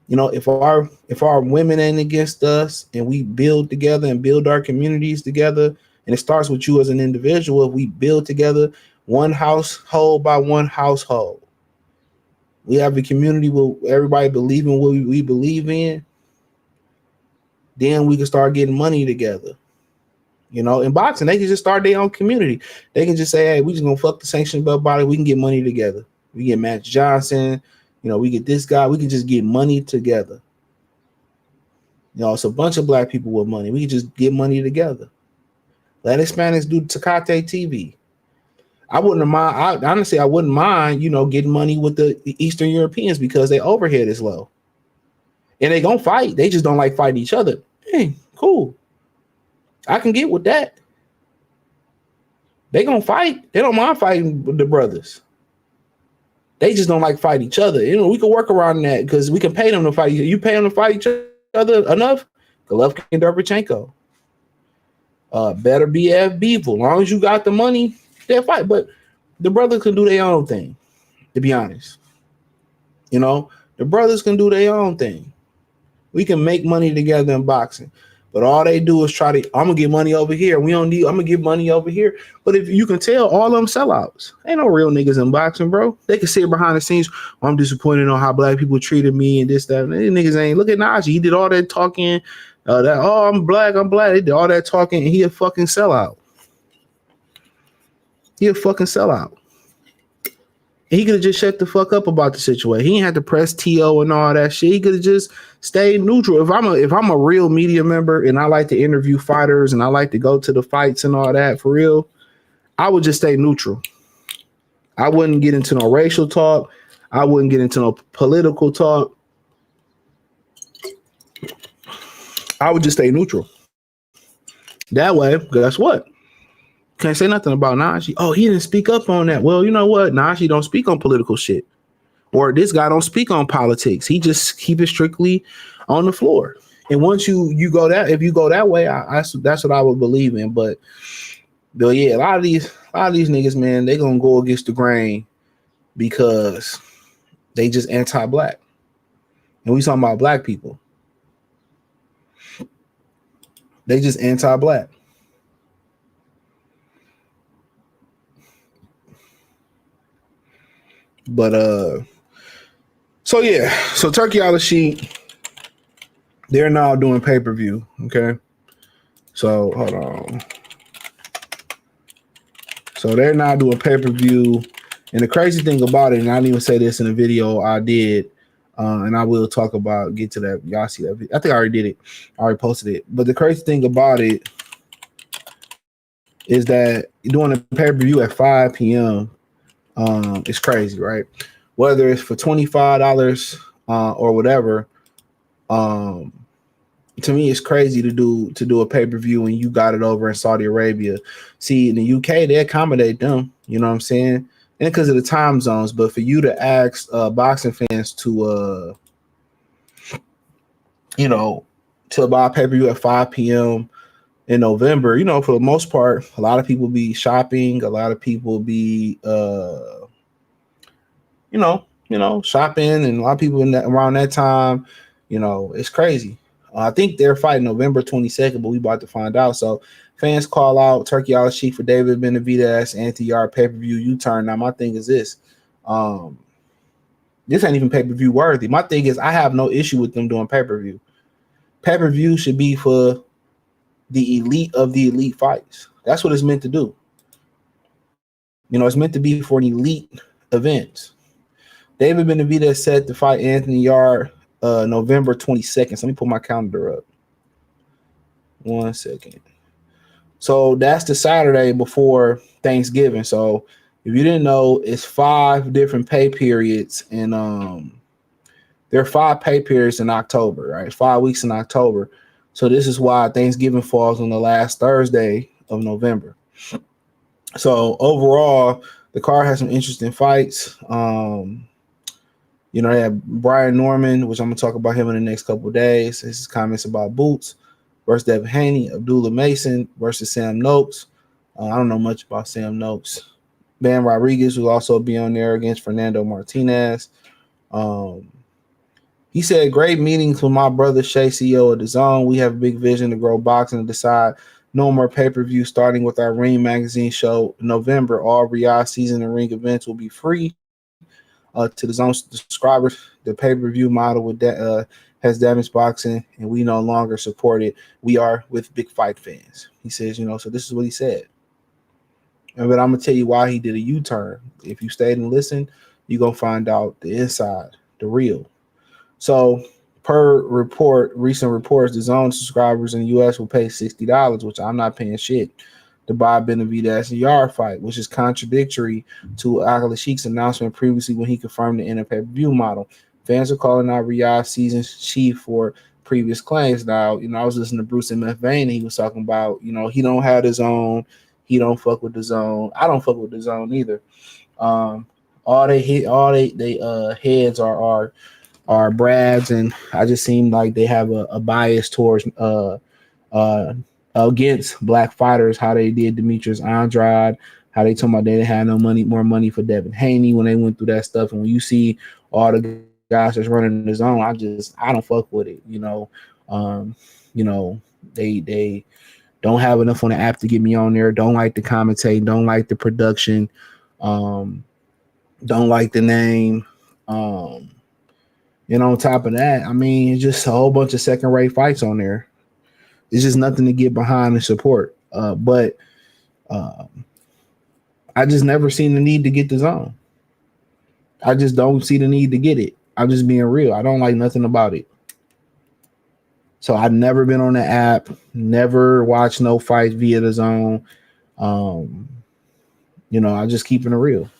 You know, if our women ain't against us and we build together and build our communities together, and it starts with you as an individual, if we build together one household by one household, we have a community where everybody believe in what we believe in, then we can start getting money together. You know, in boxing, they can just start their own community. They can just say, hey, we just gonna fuck the sanctioned belt body. We can get money together. We get Matt Johnson. You know, we get this guy. We can just get money together. You know, it's a bunch of black people with money. We can just get money together. Let Hispanics do Tecate TV. I wouldn't mind. Honestly, I wouldn't mind, you know, getting money with the Eastern Europeans because their overhead is low. And they gonna fight. They just don't like fighting each other. Hey, cool. I can get with that. They gonna fight. They don't mind fighting with the brothers. They just don't like fight each other. You know, we can work around that because we can pay them to fight. You pay them to fight each other enough? Golovkin and Derevchenko. Better BF Beef. As long as you got the money, they'll fight. But the brothers can do their own thing, to be honest. You know, the brothers can do their own thing. We can make money together in boxing. But all they do is try to, I'm going to get money over here. I'm going to get money over here. But if you can tell, all of them sellouts. Ain't no real niggas in boxing, bro. They can sit behind the scenes. Oh, I'm disappointed on how black people treated me and this, that. These niggas ain't. Look at Najee. He did all that talking. I'm black. They did all that talking, and he a fucking sellout. He a fucking sellout. He could have just shut the fuck up about the situation. He ain't had to press TO and all that shit. He could have just stayed neutral. If I'm a real media member and I like to interview fighters and I like to go to the fights and all that for real, I would just stay neutral. I wouldn't get into no racial talk. I wouldn't get into no political talk. I would just stay neutral. That way, guess what? Can't say nothing about Najee. Oh, he didn't speak up on that. Well, you know what? Najee don't speak on political shit. Or this guy don't speak on politics. He just keep it strictly on the floor. And once you go that, if you go that way, that's what I would believe in. But yeah, a lot of these niggas, man, they gonna go against the grain because they just anti-black. And we talking about black people. They just anti-black. But so yeah, so Turki Al-Sheikh, they're now doing pay-per-view. Okay, so hold on. So they're now doing pay-per-view, and the crazy thing about it, and I didn't even say this in the video I did, and I will talk about, get to that. Y'all see that video? I think I already did it. I already posted it. But the crazy thing about it is that doing a pay-per-view at 5 p.m. It's crazy, right? Whether it's for $25 or whatever, to me it's crazy to do a pay-per-view and you got it over in Saudi Arabia. See, in the UK they accommodate them, you know what I'm saying? And because of the time zones, but for you to ask boxing fans to to buy a pay-per-view at 5 p.m. in November, you know, for the most part, a lot of people be shopping, a lot of people be shopping, and a lot of people around that time, you know, it's crazy. I think they're fighting November 22nd, but we about to find out. So fans call out Turki Al-Sheikh for David Benavidez anti-yard pay-per-view U-turn. Now my thing is this. This ain't even pay-per-view worthy. My thing is I have no issue with them doing pay-per-view. Pay-per-view should be for the elite of the elite fights. That's what it's meant to do. You know, it's meant to be for an elite events. David Benavidez set to fight Anthony Yarde November 22nd. So let me pull my calendar up. 1 second. So that's the Saturday before Thanksgiving. So if you didn't know, it's 5 different pay periods, and There are 5 pay periods in October, right? 5 weeks in October. So this is why Thanksgiving falls on the last Thursday of November. So overall, the card has some interesting fights. They have Brian Norman, which I'm gonna talk about him in the next couple of days. His comments about Boots versus Devin Haney, Abdullah Mason versus Sam Noakes. I don't know much about Sam Noakes. Bam Rodriguez will also be on there against Fernando Martinez. He said, great meetings with my brother Shay, CEO of DAZN. We have a big vision to grow boxing and decide no more pay-per-view, starting with our Ring magazine show in November. All Riyadh season and ring events will be free to DAZN subscribers. The pay-per-view model with has damaged boxing, and we no longer support it. We are with big fight fans. He says, so this is what he said. But I'm going to tell you why he did a U-turn. If you stayed and listened, you're going to find out the inside, the real. So per recent reports, DAZN subscribers in the U.S. will pay $60, which I'm not paying shit, to buy Benavidez and Yard fight, which is contradictory to Al-Sheikh's announcement previously when he confirmed the pay-per-view model. Fans are calling out Riyadh season's chief for previous claims. Now, I was listening to Bruce M.F. Vane, and he was talking about, he don't have DAZN. He don't fuck with DAZN. I don't fuck with DAZN either. All they heads are Brads, and I just seem like they have a bias towards against black fighters. How they did Demetrius Andrade, how they talking about they didn't have more money for Devin Haney when they went through that stuff. And when you see all the guys that's running the zone, I don't fuck with it. They don't have enough on the app to get me on there. Don't like the commentate. Don't like the production. Don't like the name. On top of that, it's just a whole bunch of second-rate fights on there. It's just nothing to get behind and support. But I just never seen the need to get DAZN. I just don't see the need to get it. I'm just being real. I don't like nothing about it. So I've never been on the app, never watched no fights via DAZN. I'm just keeping it real.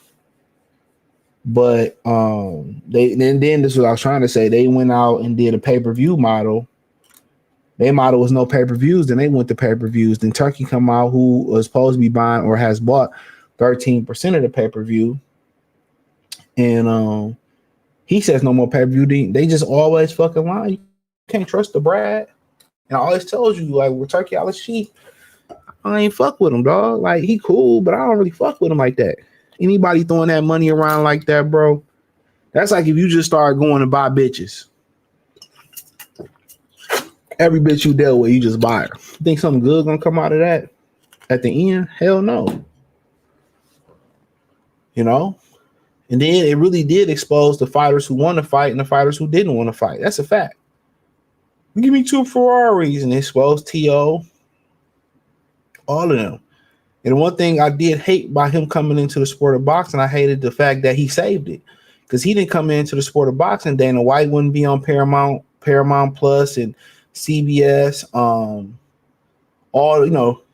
But then this is what I was trying to say. They went out and did a pay-per-view model. Their model was no pay-per-views. Then they went to pay-per-views. Then Turkey come out, who was supposed to be buying or has bought 13% of the pay-per-view. And he says no more pay-per-view. They just always fucking lie. You can't trust the Brad. And I always tells you, like, with Turki Al-Sheikh, I ain't fuck with him, dog. Like, he cool, but I don't really fuck with him like that. Anybody throwing that money around like that, bro, that's like if you just start going to buy bitches. Every bitch you dealt with, you just buy her. You think something good gonna come out of that at the end? Hell no. And then it really did expose the fighters who want to fight and the fighters who didn't want to fight. That's a fact. Give me 2 Ferraris and expose T.O. All of them. And one thing I did hate by him coming into the sport of boxing, I hated the fact that he saved it. Because he didn't come into the sport of boxing, Dana White wouldn't be on Paramount Plus and CBS.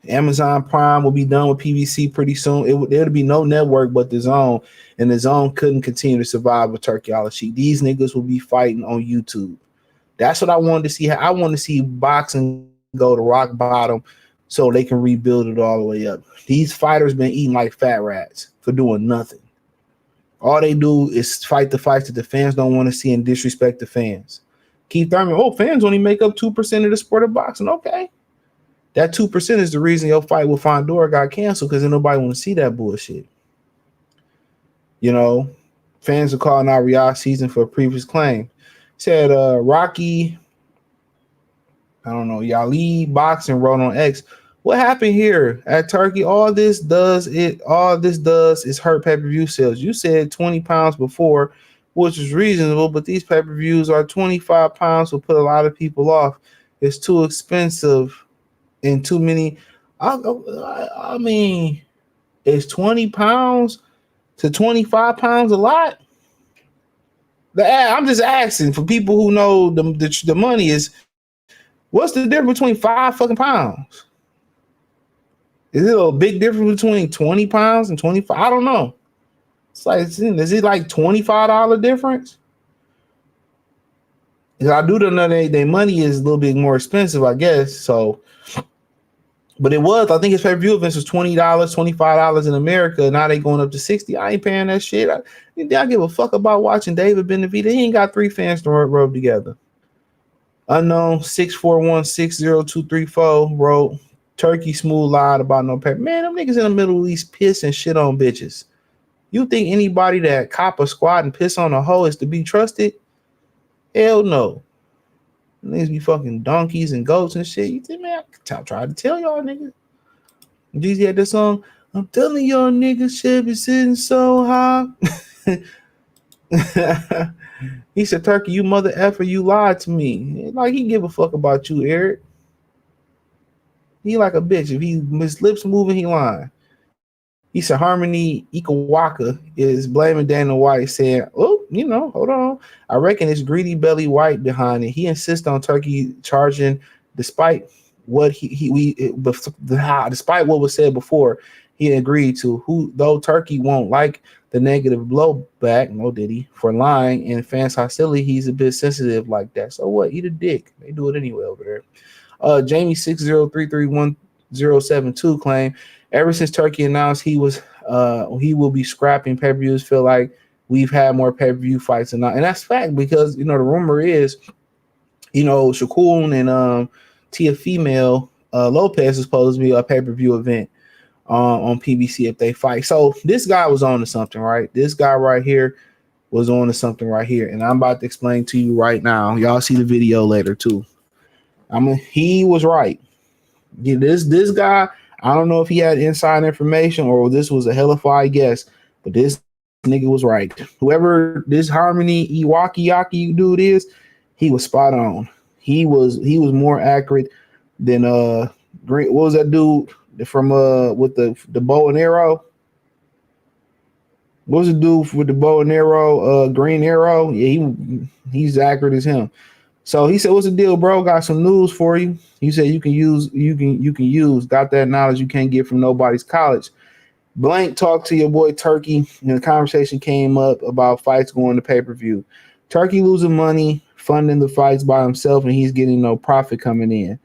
Amazon Prime will be done with PVC pretty soon. There would be no network but DAZN, and DAZN couldn't continue to survive with Turki Al-Sheikh. These niggas will be fighting on YouTube. That's what I wanted to see. I want to see boxing go to rock bottom so they can rebuild it all the way up. These fighters been eating like fat rats for doing nothing. All they do is fight the fights that the fans don't want to see and disrespect the fans. Keith Thurman, fans only make up 2% of the sport of boxing. Okay. That 2% is the reason your fight with Fundora got canceled, because nobody want to see that bullshit. Fans are calling out Riyadh season for a previous claim. Said Rocky, Yali Boxing wrote on X, what happened here at Turkey? All this does is hurt pay-per-view sales. You said 20 pounds before, which is reasonable, but these pay-per-views are 25 pounds, will put a lot of people off. It's too expensive and too many. Is 20 pounds to 25 pounds a lot? I'm just asking for people who know the money is. What's the difference between 5 fucking pounds? Is it a big difference between 20 pounds and 25? I don't know. It's like, is it like $25 difference? I do know their money is a little bit more expensive, I guess. So, but it was, I think his pay-per-view events was $20, $25 in America. Now they going up to 60. I ain't paying that shit. I give a fuck about watching David Benavidez. He ain't got 3 fans to rub together. Unknown 641-60234 wrote, Turkey smooth lied about no paper. Man, them niggas in the Middle East piss and shit on bitches. You think anybody that cop a squad and piss on a hoe is to be trusted? Hell no. Niggas be fucking donkeys and goats and shit. You think, man, I tried to tell y'all niggas. Jeezy had this song, I'm telling y'all niggas shit be sitting so high. He said, Turkey, you mother effer, you lied to me. Like, he give a fuck about you, Eric. He like a bitch. If his lips moving, he lying. He said Harmony Ikawaka is blaming Dana White, saying, oh, hold on. I reckon it's greedy belly White behind it. He insists on Turkey charging despite what despite what was said before, he agreed to, though Turkey won't like the negative blowback, no did he, for lying and fans hostility, he's a bit sensitive like that. So what? Eat a dick. They do it anyway over there. Jamie 603311072 claimed, ever since Turkey announced he will be scrapping pay-per-views, feel like we've had more pay-per-view fights than not. And that's fact, because the rumor is, Shakur and Tia Female Lopez is supposed to be a pay-per-view event on PBC if they fight. So this guy was on to something, right? This guy right here was on to something right here. And I'm about to explain to you right now. Y'all see the video later too. He was right. Yeah, this guy, I don't know if he had inside information or this was a hellified guess, but this nigga was right. Whoever this Harmony Iwaki dude is, he was spot on. He was more accurate than what was that dude from with the bow and arrow? What was the dude with the bow and arrow? Green Arrow? Yeah, he's accurate as him. So he said, what's the deal, bro? Got some news for you. He said you can use got that knowledge you can't get from nobody's college. Blank talked to your boy Turkey, and the conversation came up about fights going to pay-per-view. Turkey losing money, funding the fights by himself, and he's getting no profit coming in.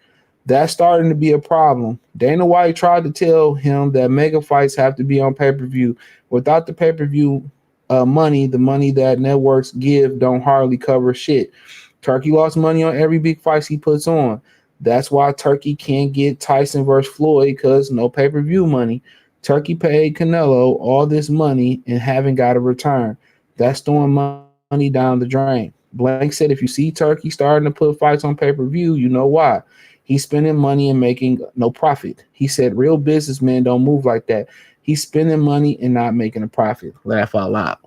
That's starting to be a problem. Dana White tried to tell him that mega fights have to be on pay-per-view. Without the pay-per-view money, the money that networks give don't hardly cover shit. Turkey lost money on every big fight he puts on. That's why Turkey can't get Tyson versus Floyd, because no pay-per-view money. Turkey paid Canelo all this money and haven't got a return. That's throwing money down the drain. Blank said if you see Turkey starting to put fights on pay-per-view, you know why. He's spending money and making no profit. He said real businessmen don't move like that. He's spending money and not making a profit. Laugh out loud.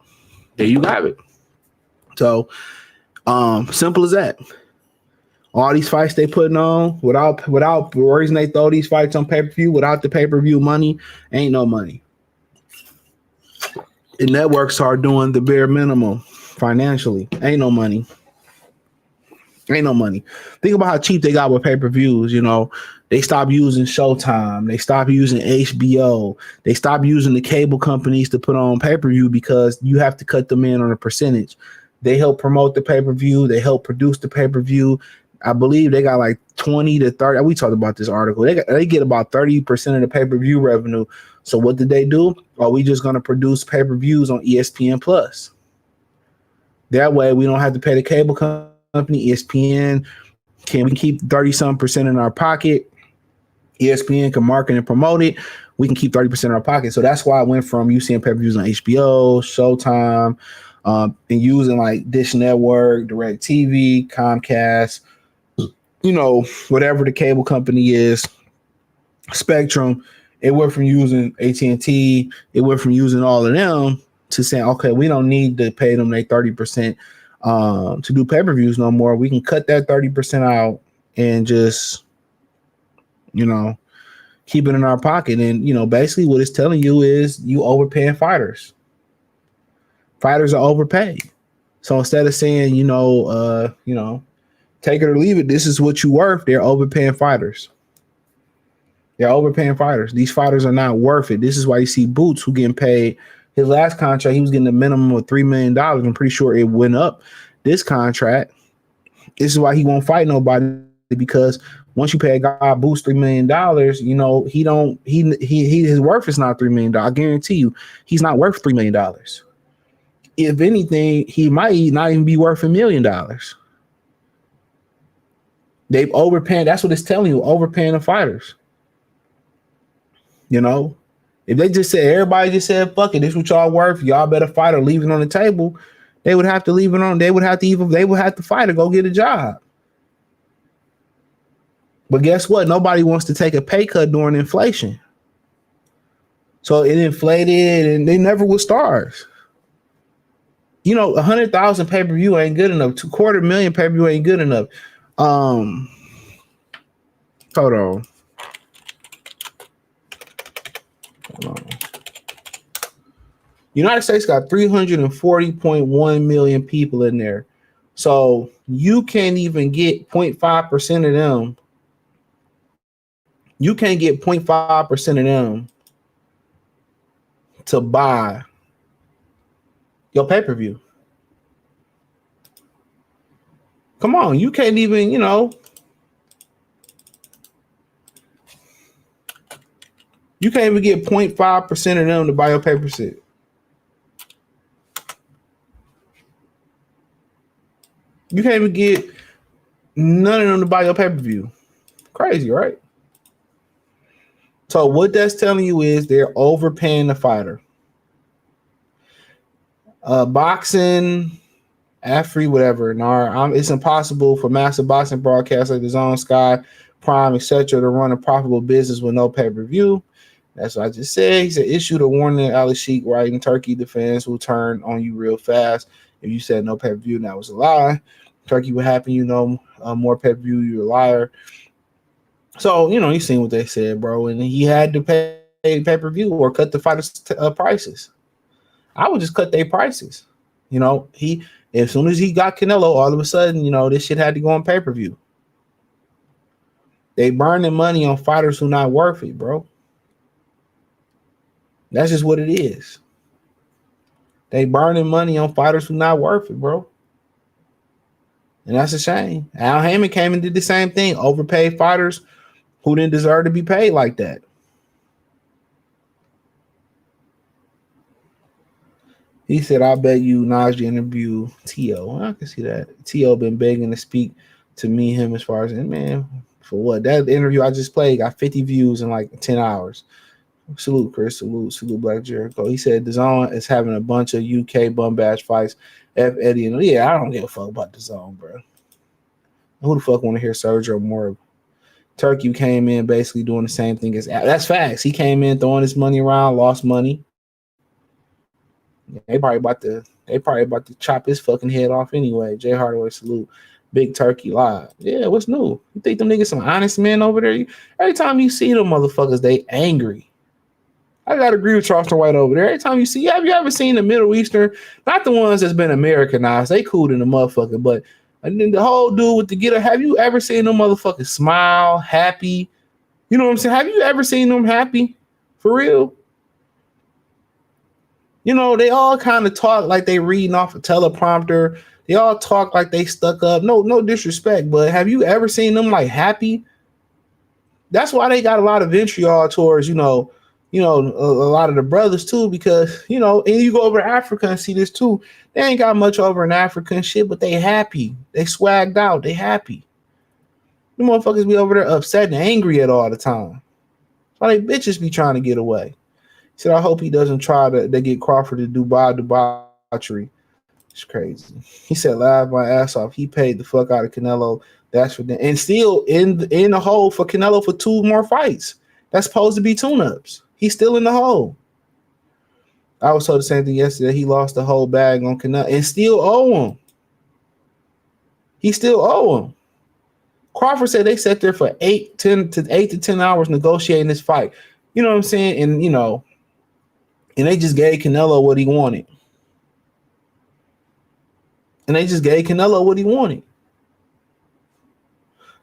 There you have it. So simple as that. All these fights they putting on without the reason they throw these fights on pay-per-view, without the pay-per-view money, ain't no money. The networks are doing the bare minimum financially. Ain't no money. Ain't no money. Think about how cheap they got with pay-per-views. They stopped using Showtime. They stopped using HBO. They stopped using the cable companies to put on pay-per-view because you have to cut them in on a percentage. They help promote the pay-per-view. They help produce the pay-per-view. I believe they got like 20 to 30. We talked about this article. They get about 30% of the pay-per-view revenue. So what did they do? Are we just going to produce pay-per-views on ESPN Plus? That way we don't have to pay the cable company. ESPN we can keep 30-some% in our pocket. ESPN can market and promote it. We can keep 30% in our pocket. So that's why I went from you seeing pay-per-views on HBO, Showtime, and using like Dish Network, DirecTV, Comcast, whatever the cable company is, Spectrum. It went from using AT&T, it went from using all of them to saying, okay, we don't need to pay them their 30% to do pay-per-views no more. We can cut that 30% out and just, keep it in our pocket. And, basically what it's telling you is you overpaying fighters. Fighters are overpaid. So instead of saying, take it or leave it, this is what you worth, they're overpaying fighters. They're overpaying fighters. These fighters are not worth it. This is why you see Boots, who getting paid his last contract, he was getting a minimum of $3 million. I'm pretty sure it went up this contract. This is why he won't fight nobody, because once you pay a guy Boost $3 million, you know, his worth is not $3 million. I guarantee you, he's not worth $3 million. If anything, he might not even be worth $1 million. They've overpaying. That's what it's telling you, overpaying the fighters. You know, if they just said, everybody just said, fuck it, this is what y'all worth, y'all better fight or leave it on the table, they would have to leave it on. They would have to fight or go get a job. But guess what? Nobody wants to take a pay cut during inflation. So it inflated and they never were stars. You know, 100,000 pay-per-view ain't good enough. $250,000 pay-per-view ain't good enough. Hold on. United States got 340.1 million people in there. So you can't even get 0.5% of them. You can't get 0.5% of them to buy your pay-per-view. Come on, you can't even, you know. You can't even get 0.5% of them to buy your pay-per-view. You can't even get none of them to buy your pay-per-view. Crazy, right? So what that's telling you is they're overpaying the fighter. Boxing, Afri, whatever. It's impossible for massive boxing broadcasts like DAZN, Sky, Prime, etc. to run a profitable business with no pay-per-view. That's what I just said. He said, issued a warning to Al-Sheikh, writing Turkey defense will turn on you real fast if you said no pay-per-view and that was a lie. Turkey, what happened? You know, more pay-per-view, you're a liar. So, you know, you seen what they said, bro. And he had to pay pay-per-view or cut the fighters' prices. I would just cut their prices. You know, as soon as he got Canelo, all of a sudden, you know, this shit had to go on pay-per-view. They burning money on fighters who not worth it, bro. That's just what it is. They burning money on fighters who not worth it, bro. And that's a shame. Al Heyman came and did the same thing. Overpaid fighters who didn't deserve to be paid like that. He said, I bet you Najee interview T.O. Well, I can see that. T.O. been begging to speak to me, him, as far as, man, for what? That interview I just played got 50 views in like 10 hours. Salute, Chris. Salute, Black Jericho. He said DAZN is having a bunch of UK bum bash fights. F. Eddie and yeah, I don't give a fuck about DAZN, bro. Who the fuck want to hear Sergio Mora? Turkey came in basically doing the same thing as that's facts. He came in throwing his money around, lost money. They probably about to chop his fucking head off anyway. Jay Hardaway, salute. Big Turkey live. Yeah, what's new? You think them niggas some honest men over there? Every time you see them motherfuckers, they angry. I gotta agree with Charleston White over there. Every time you see, have you ever seen the Middle Eastern? Not the ones that's been Americanized. They cool in the motherfucker, but and then the whole dude with the getter. Have you ever seen them motherfuckers smile, happy? You know what I'm saying? Have you ever seen them happy? For real? You know, they all kind of talk like they reading off a teleprompter. They all talk like they stuck up. No disrespect, but have you ever seen them like happy? That's why they got a lot of vitriol towards, a lot of the brothers too, because, and you go over to Africa and see this too. They ain't got much over in Africa and shit, but they happy. They swagged out. They happy. The motherfuckers be over there upset and angry at all the time. Why they bitches be trying to get away. He said, I hope he doesn't try to get Crawford to debauchery. It's crazy. He said, laugh my ass off. He paid the fuck out of Canelo. That's for them. And still in the hole for Canelo for 2 more fights. That's supposed to be tune-ups. He's still in the hole. I was told the same thing yesterday. He lost the whole bag on Canelo and still owe him. He still owe him. Crawford said they sat there for 8 to 10 hours negotiating this fight. You know what I'm saying? And, and they just gave Canelo what he wanted.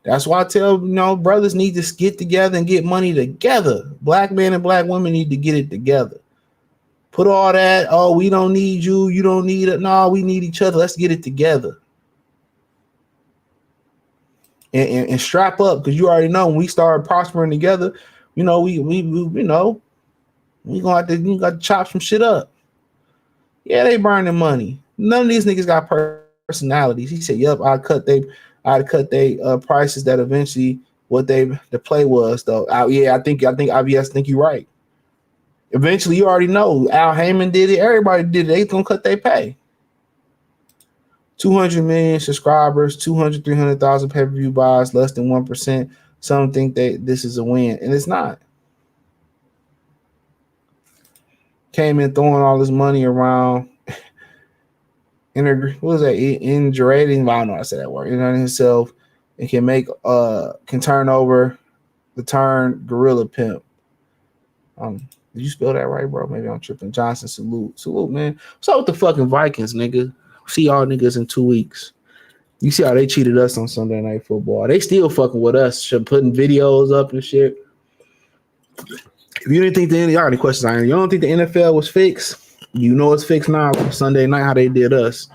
That's why I tell, brothers need to get together and get money together. Black men and black women need to get it together. Put all that, we don't need you, you don't need it. No, we need each other. Let's get it together. and strap up, because you already know when we start prospering together, you know, we gonna have to, you got to chop some shit up. Yeah, they burning money. None of these niggas got personalities. He said, "Yep, I'd cut they prices that eventually what the play was though." I think IBS think you're right. Eventually, you already know Al Heyman did it. Everybody did it. They gonna cut their pay. 200 million subscribers, 200, 300,000 pay-per-view buys, less than 1%. Some think this is a win, and it's not. Came in throwing all this money around. What was that? Indurating. I don't know how to say that word. Integrating himself and can turn over the turn gorilla pimp. Did you spell that right, bro? Maybe I'm tripping. Johnson, salute, man. What's up with the fucking Vikings, nigga? See y'all niggas in 2 weeks. You see how they cheated us on Sunday Night Football. They still fucking with us, putting videos up and shit. If you didn't think y'all got any questions, you don't think the NFL was fixed? You know it's fixed now. Sunday night, how they did us,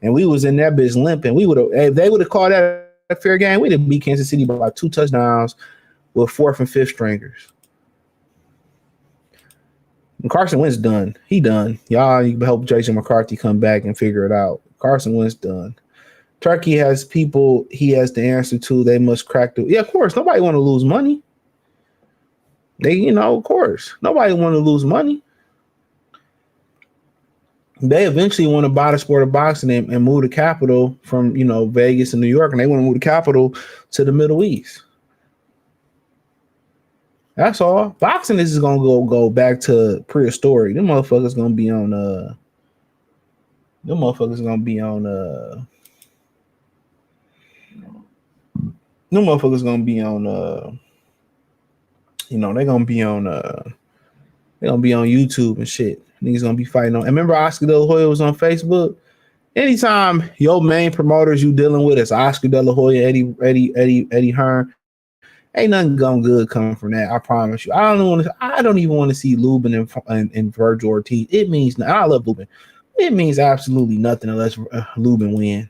and we was in that bitch limping. We would have, if they would have called that a fair game, we'd have beat Kansas City by like 2 touchdowns with 4th and 5th stringers. And Carson Wentz done. He done. Y'all, you can help Jason McCarthy come back and figure it out. Carson Wentz done. Turkey has people he has to answer to. They must crack the. Yeah, of course. Nobody want to lose money. Of course. Nobody want to lose money. They eventually want to buy the sport of boxing and move the capital from, Vegas and New York, and they want to move the capital to the Middle East. That's all. Boxing is going to go back to prehistoric. Them motherfuckers going to be on they're going to be on YouTube and shit. Niggas gonna be fighting on. And remember Oscar De La Hoya was on Facebook? Anytime your main promoters you dealing with is Oscar De La Hoya, Eddie Hearn, ain't nothing good coming from that. I promise you. I don't even want to see Lubin and Virgil Ortiz. It means nothing. I love Lubin. It means absolutely nothing unless Lubin win.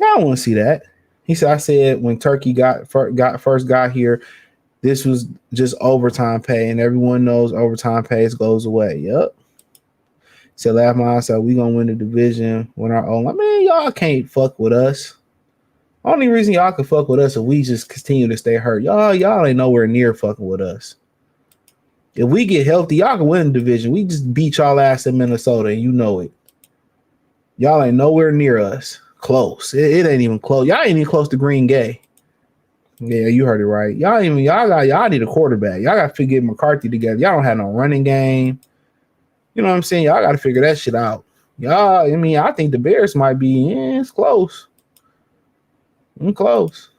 I don't want to see that. He said, I said when Turkey first got here, this was just overtime pay, and everyone knows overtime pay goes away. Yep. So last month I said we gonna win the division when our own. Man, y'all can't fuck with us. Only reason y'all can fuck with us if we just continue to stay hurt. Y'all ain't nowhere near fucking with us. If we get healthy, y'all can win the division. We just beat y'all ass in Minnesota, and you know it. Y'all ain't nowhere near us. Close. It ain't even close. Y'all ain't even close to Green Gay. Yeah, you heard it right. Y'all need a quarterback. Y'all got to figure McCarthy together. Y'all don't have no running game. You know what I'm saying? Y'all got to figure that shit out. I think the Bears might be, it's close. Close.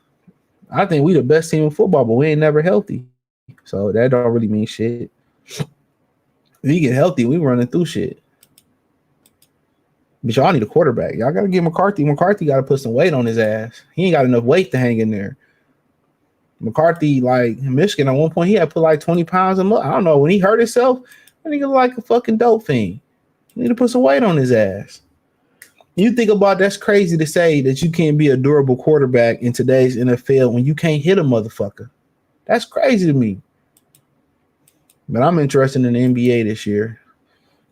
I think we the best team in football, but we ain't never healthy. So that don't really mean shit. If you get healthy, we running through shit. But y'all need a quarterback. Y'all got to get McCarthy. McCarthy got to put some weight on his ass. He ain't got enough weight to hang in there. McCarthy, like Michigan, at one point he had put like 20 pounds in. I don't know, when he hurt himself, that nigga like a fucking dope fiend. You need to put some weight on his ass. You think about that's crazy to say that you can't be a durable quarterback in today's NFL when you can't hit a motherfucker. That's crazy to me. But I'm interested in the NBA this year.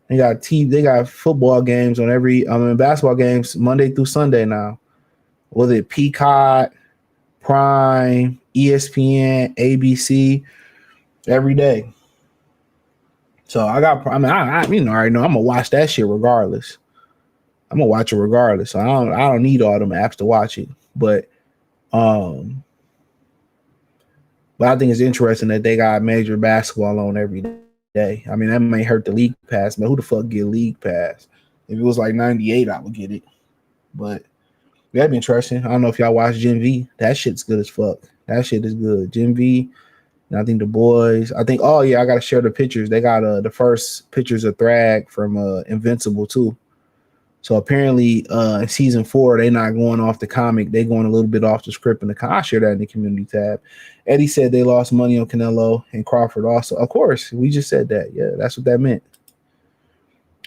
They got football games on basketball games Monday through Sunday now. Was it Peacock, Prime, ESPN, ABC, every day. So I already know I'm gonna watch that shit regardless. I'm gonna watch it regardless. So I don't need all them apps to watch it. But I think it's interesting that they got major basketball on every day. I mean, that may hurt the league pass, but who the fuck get league pass? If it was like 98, I would get it. But that'd be interesting. I don't know if y'all watch Gen V. That shit's good as fuck. That shit is good. Gen V. And I think the boys. I gotta share the pictures. They got the first pictures of Thrag from Invincible too. So apparently in season 4, they're not going off the comic. They're going a little bit off the script in the I'll share that in the community tab. Eddie said they lost money on Canelo and Crawford also. Of course, we just said that. Yeah, that's what that meant.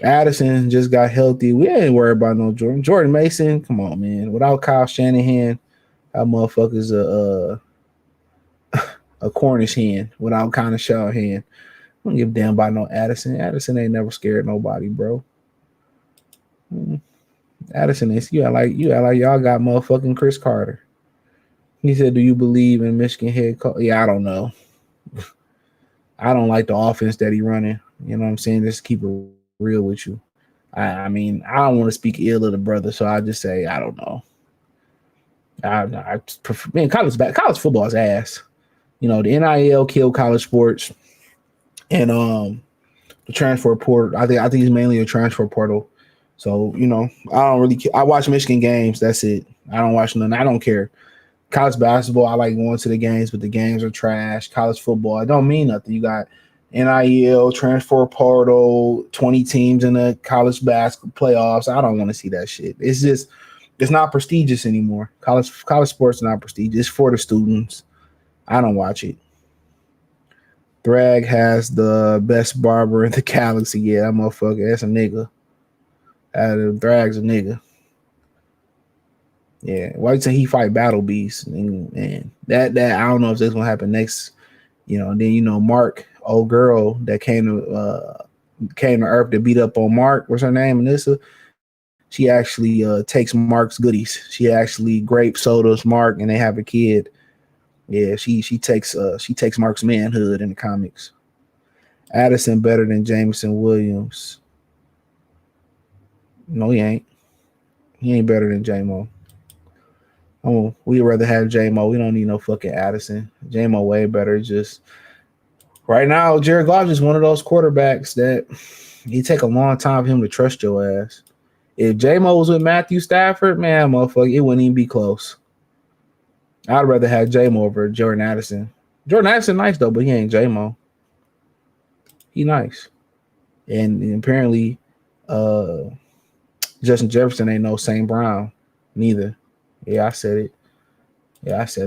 Addison just got healthy. We ain't worried about no Jordan. Jordan Mason, come on, man. Without Kyle Shanahan, That motherfucker's a Cornish hen without kind of shell hen. I don't give a damn about no Addison. Addison ain't never scared nobody, bro. Addison is you act like y'all got motherfucking Chris Carter. He said, "Do you believe in Michigan head coach?" Yeah, I don't know. I don't like the offense that he running. You know what I'm saying? Just keep it real with you. I mean, I don't want to speak ill of the brother, so I just say I don't know. I prefer, man, college football is ass. You know, the NIL killed college sports, and the transfer portal. I think it's mainly a transfer portal. So you know, I don't really. I watch Michigan games. That's it. I don't watch none. I don't care. College basketball, I like going to the games, but the games are trash. College football, it don't mean nothing. You got NIL, transfer portal, 20 teams in the college basketball playoffs. I don't want to see that shit. It's not prestigious anymore. College sports are not prestigious. It's for the students. I don't watch it. Thrag has the best barber in the galaxy. Yeah, that motherfucker. That's a nigga. Thrag's a nigga. Yeah, why you say he fight Battle Beast? And that I don't know if that's gonna happen next. You know, then you know Mark, old girl that came to Earth to beat up on Mark. What's her name? Anissa. She actually takes Mark's goodies. She actually grape sodas Mark, and they have a kid. Yeah, she takes Mark's manhood in the comics. Addison better than Jameson Williams. No, he ain't. He ain't better than J-Mo. Oh, we'd rather have J-Mo. We don't need no fucking Addison. J-Mo way better. Just right now, Jared Goff is one of those quarterbacks that it take a long time for him to trust your ass. If J-Mo was with Matthew Stafford, man, motherfucker, it wouldn't even be close. I'd rather have J-Mo over Jordan Addison. Jordan Addison nice though, but he ain't J-Mo. He nice. And apparently Justin Jefferson ain't no St. Brown neither. Yeah, I said it.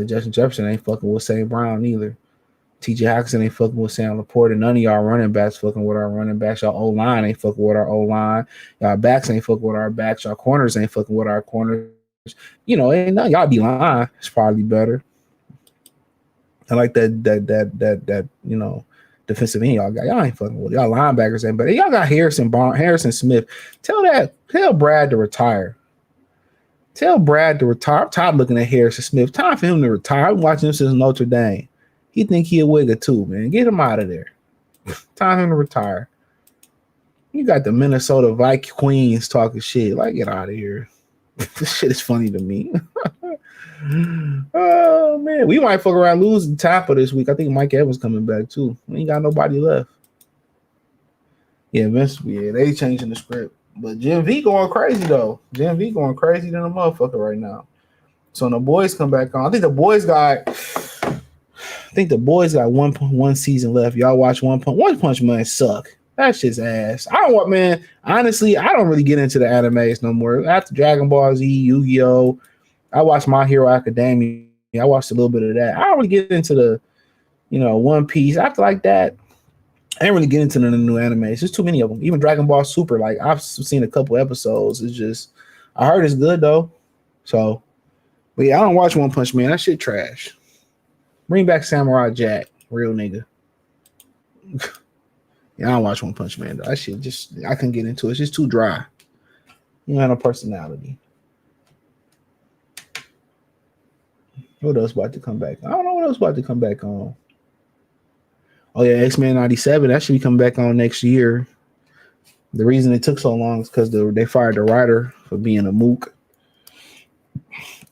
Justin Jefferson ain't fucking with St. Brown either. TJ Hawkinson ain't fucking with Sam Laporta. None of y'all running backs fucking with our running backs. Y'all O-line ain't fucking with our O-line. Y'all backs ain't fucking with our backs. Y'all corners ain't fucking with our corners. You know, ain't none y'all be lying. It's probably better. I like that you know, defensive end y'all got. Y'all ain't fucking with y'all linebackers ain't better. Y'all got Harrison Smith. Tell Brad to retire. Tell Brad to retire. I'm tired of looking at Harrison Smith. Time for him to retire. I'm watching him since Notre Dame. He think he a wigger too, man. Get him out of there. Time for him to retire. You got the Minnesota Vikings Queens talking shit. Like, get out of here. This shit is funny to me. Oh, man. We might fuck around losing Tampa this week. I think Mike Evans coming back too. We ain't got nobody left. Yeah, they changing the script. But Jim V going crazy though. Jim V going crazy than a motherfucker right now. So when the boys come back on, I think the boys got one season left. Y'all watch One Punch Man suck. That shit's ass. Honestly, I don't really get into the animes no more. After Dragon Ball Z, Yu-Gi-Oh, I watched My Hero Academia. I watched a little bit of that. I don't really get into the, One Piece. After like that, I didn't really get into the new animes. There's too many of them. Even Dragon Ball Super, like I've seen a couple episodes. It's just, I heard it's good though. So, but yeah, I don't watch One Punch Man. That shit trash. Bring back Samurai Jack, real nigga. Yeah, I don't watch One Punch Man though. That shit I couldn't get into it. It's just too dry. You don't have no personality. What else about to come back? I don't know what else about to come back on. Oh yeah, X-Men 97. That should be coming back on next year. The reason it took so long is because they fired the writer for being a mook.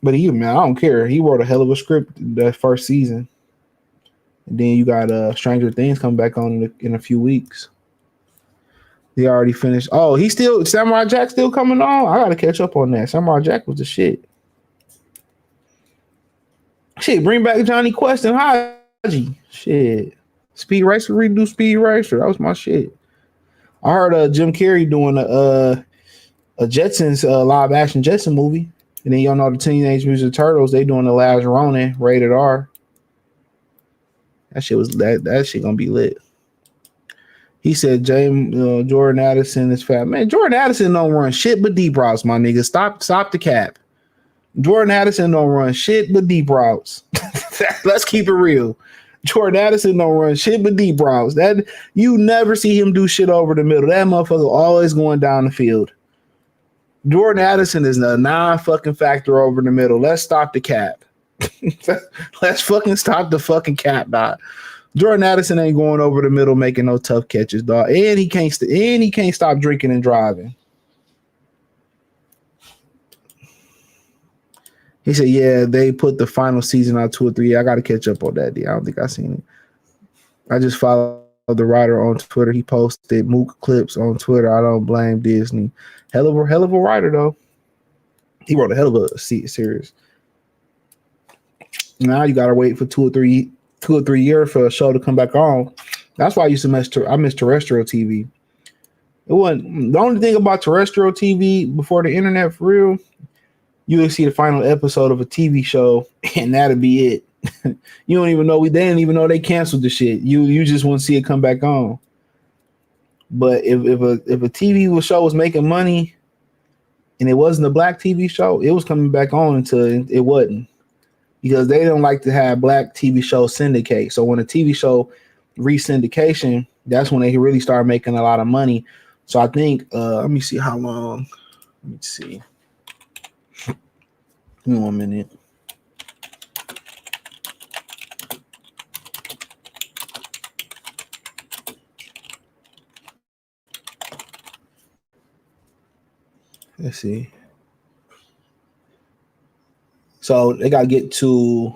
But I don't care. He wrote a hell of a script that first season. And then you got Stranger Things coming back on in a few weeks. They already finished. Oh, Samurai Jack still coming on? I gotta catch up on that. Samurai Jack was the shit. Shit, bring back Johnny Quest and Haji. Shit. Speed Racer, redo Speed Racer. That was my shit. I heard Jim Carrey doing a Jetsons live action Jetson movie. And then y'all know the Teenage Mutant Turtles, they doing the Last Ronin, rated R. That shit gonna be lit. He said Jordan Addison is fat. Man, Jordan Addison don't run shit but deep routes, my nigga. Stop the cap. Jordan Addison don't run shit but deep routes. Let's keep it real. Jordan Addison don't run shit but deep routes. That you never see him do shit over the middle. That motherfucker always going down the field. Jordan Addison is a non-fucking factor over the middle. Let's stop the cap. Let's fucking stop the fucking cap, dog. Jordan Addison ain't going over the middle making no tough catches, dog. And he can't stop drinking and driving. He said, yeah, they put the final season out 2 or 3. I got to catch up on that. I don't think I seen it. I just followed the writer on Twitter. He posted Mook clips on Twitter. I don't blame Disney. Hell of a writer, though. He wrote a hell of a series. Now you got to wait for 2 or 3 years for a show to come back on. That's why I used to miss terrestrial TV. It wasn't the only thing about terrestrial TV before the internet for real. You would see the final episode of a TV show, and that'd be it. You don't even know they didn't even know they canceled the shit. You just want to see it come back on. But if a TV show was making money, and it wasn't a black TV show, it was coming back on until it wasn't, because they don't like to have black TV shows syndicate. So when a TV show re-syndication, that's when they really start making a lot of money. So I think let me see how long. Let me see. Give me 1 minute. Let's see. So they got to get to,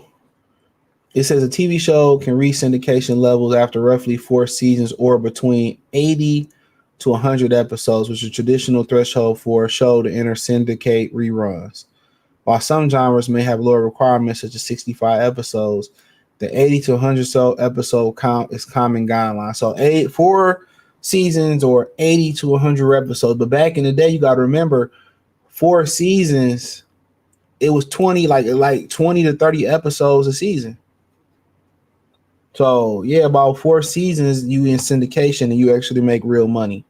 it says a TV show can reach syndication levels after roughly 4 seasons or between 80 to 100 episodes, which is a traditional threshold for a show to enter syndicate reruns. While some genres may have lower requirements, such as 65 episodes, the 80 to 100 episode count is common guideline. So 4 seasons or 80 to 100 episodes. But back in the day, you got to remember, 4 seasons, it was 20 to 30 episodes a season. So yeah, about 4 seasons, you in syndication and you actually make real money.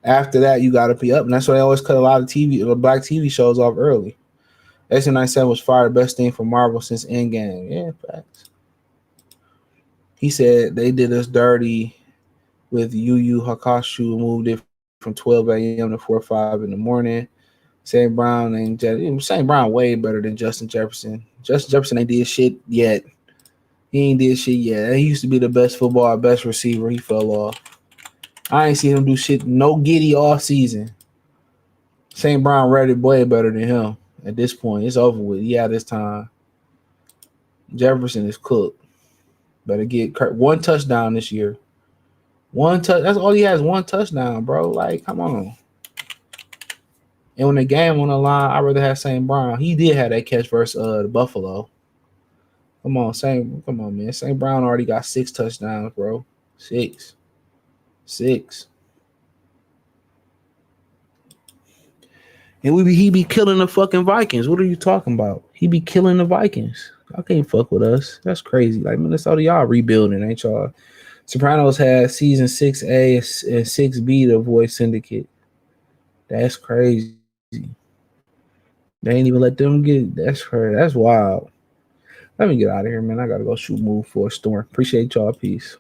After that, you got to be up, and that's why they always cut a lot of black TV shows off early. X97 was far the best thing for Marvel since Endgame. Yeah, facts. He said they did us dirty with Yu Yu Hakusho, moved it from 12 a.m. to 4 or 5 in the morning. St. Brown way better than Justin Jefferson. Justin Jefferson ain't did shit yet. He ain't did shit yet. He used to be the best football, best receiver. He fell off. I ain't seen him do shit, no giddy all season. St. Brown ready way better than him at this point. It's over with. He had his time. Jefferson is cooked. Better get 1 touchdown this year. 1 touch. That's all he has, 1 touchdown, bro. Like, come on. And when the game on the line, I'd rather have St. Brown. He did have that catch versus the Buffalo. Come on, man. St. Brown already got 6 touchdowns, bro. 6. And he be killing the fucking Vikings. What are you talking about? He be killing the Vikings. Y'all can't fuck with us. That's crazy. Like, Minnesota, y'all rebuilding, ain't y'all? Sopranos had season 6A and 6B to avoid syndicate. That's crazy. They ain't even let them get. That's crazy. That's wild. Let me get out of here, man. I gotta go shoot move for a storm. Appreciate y'all. Peace.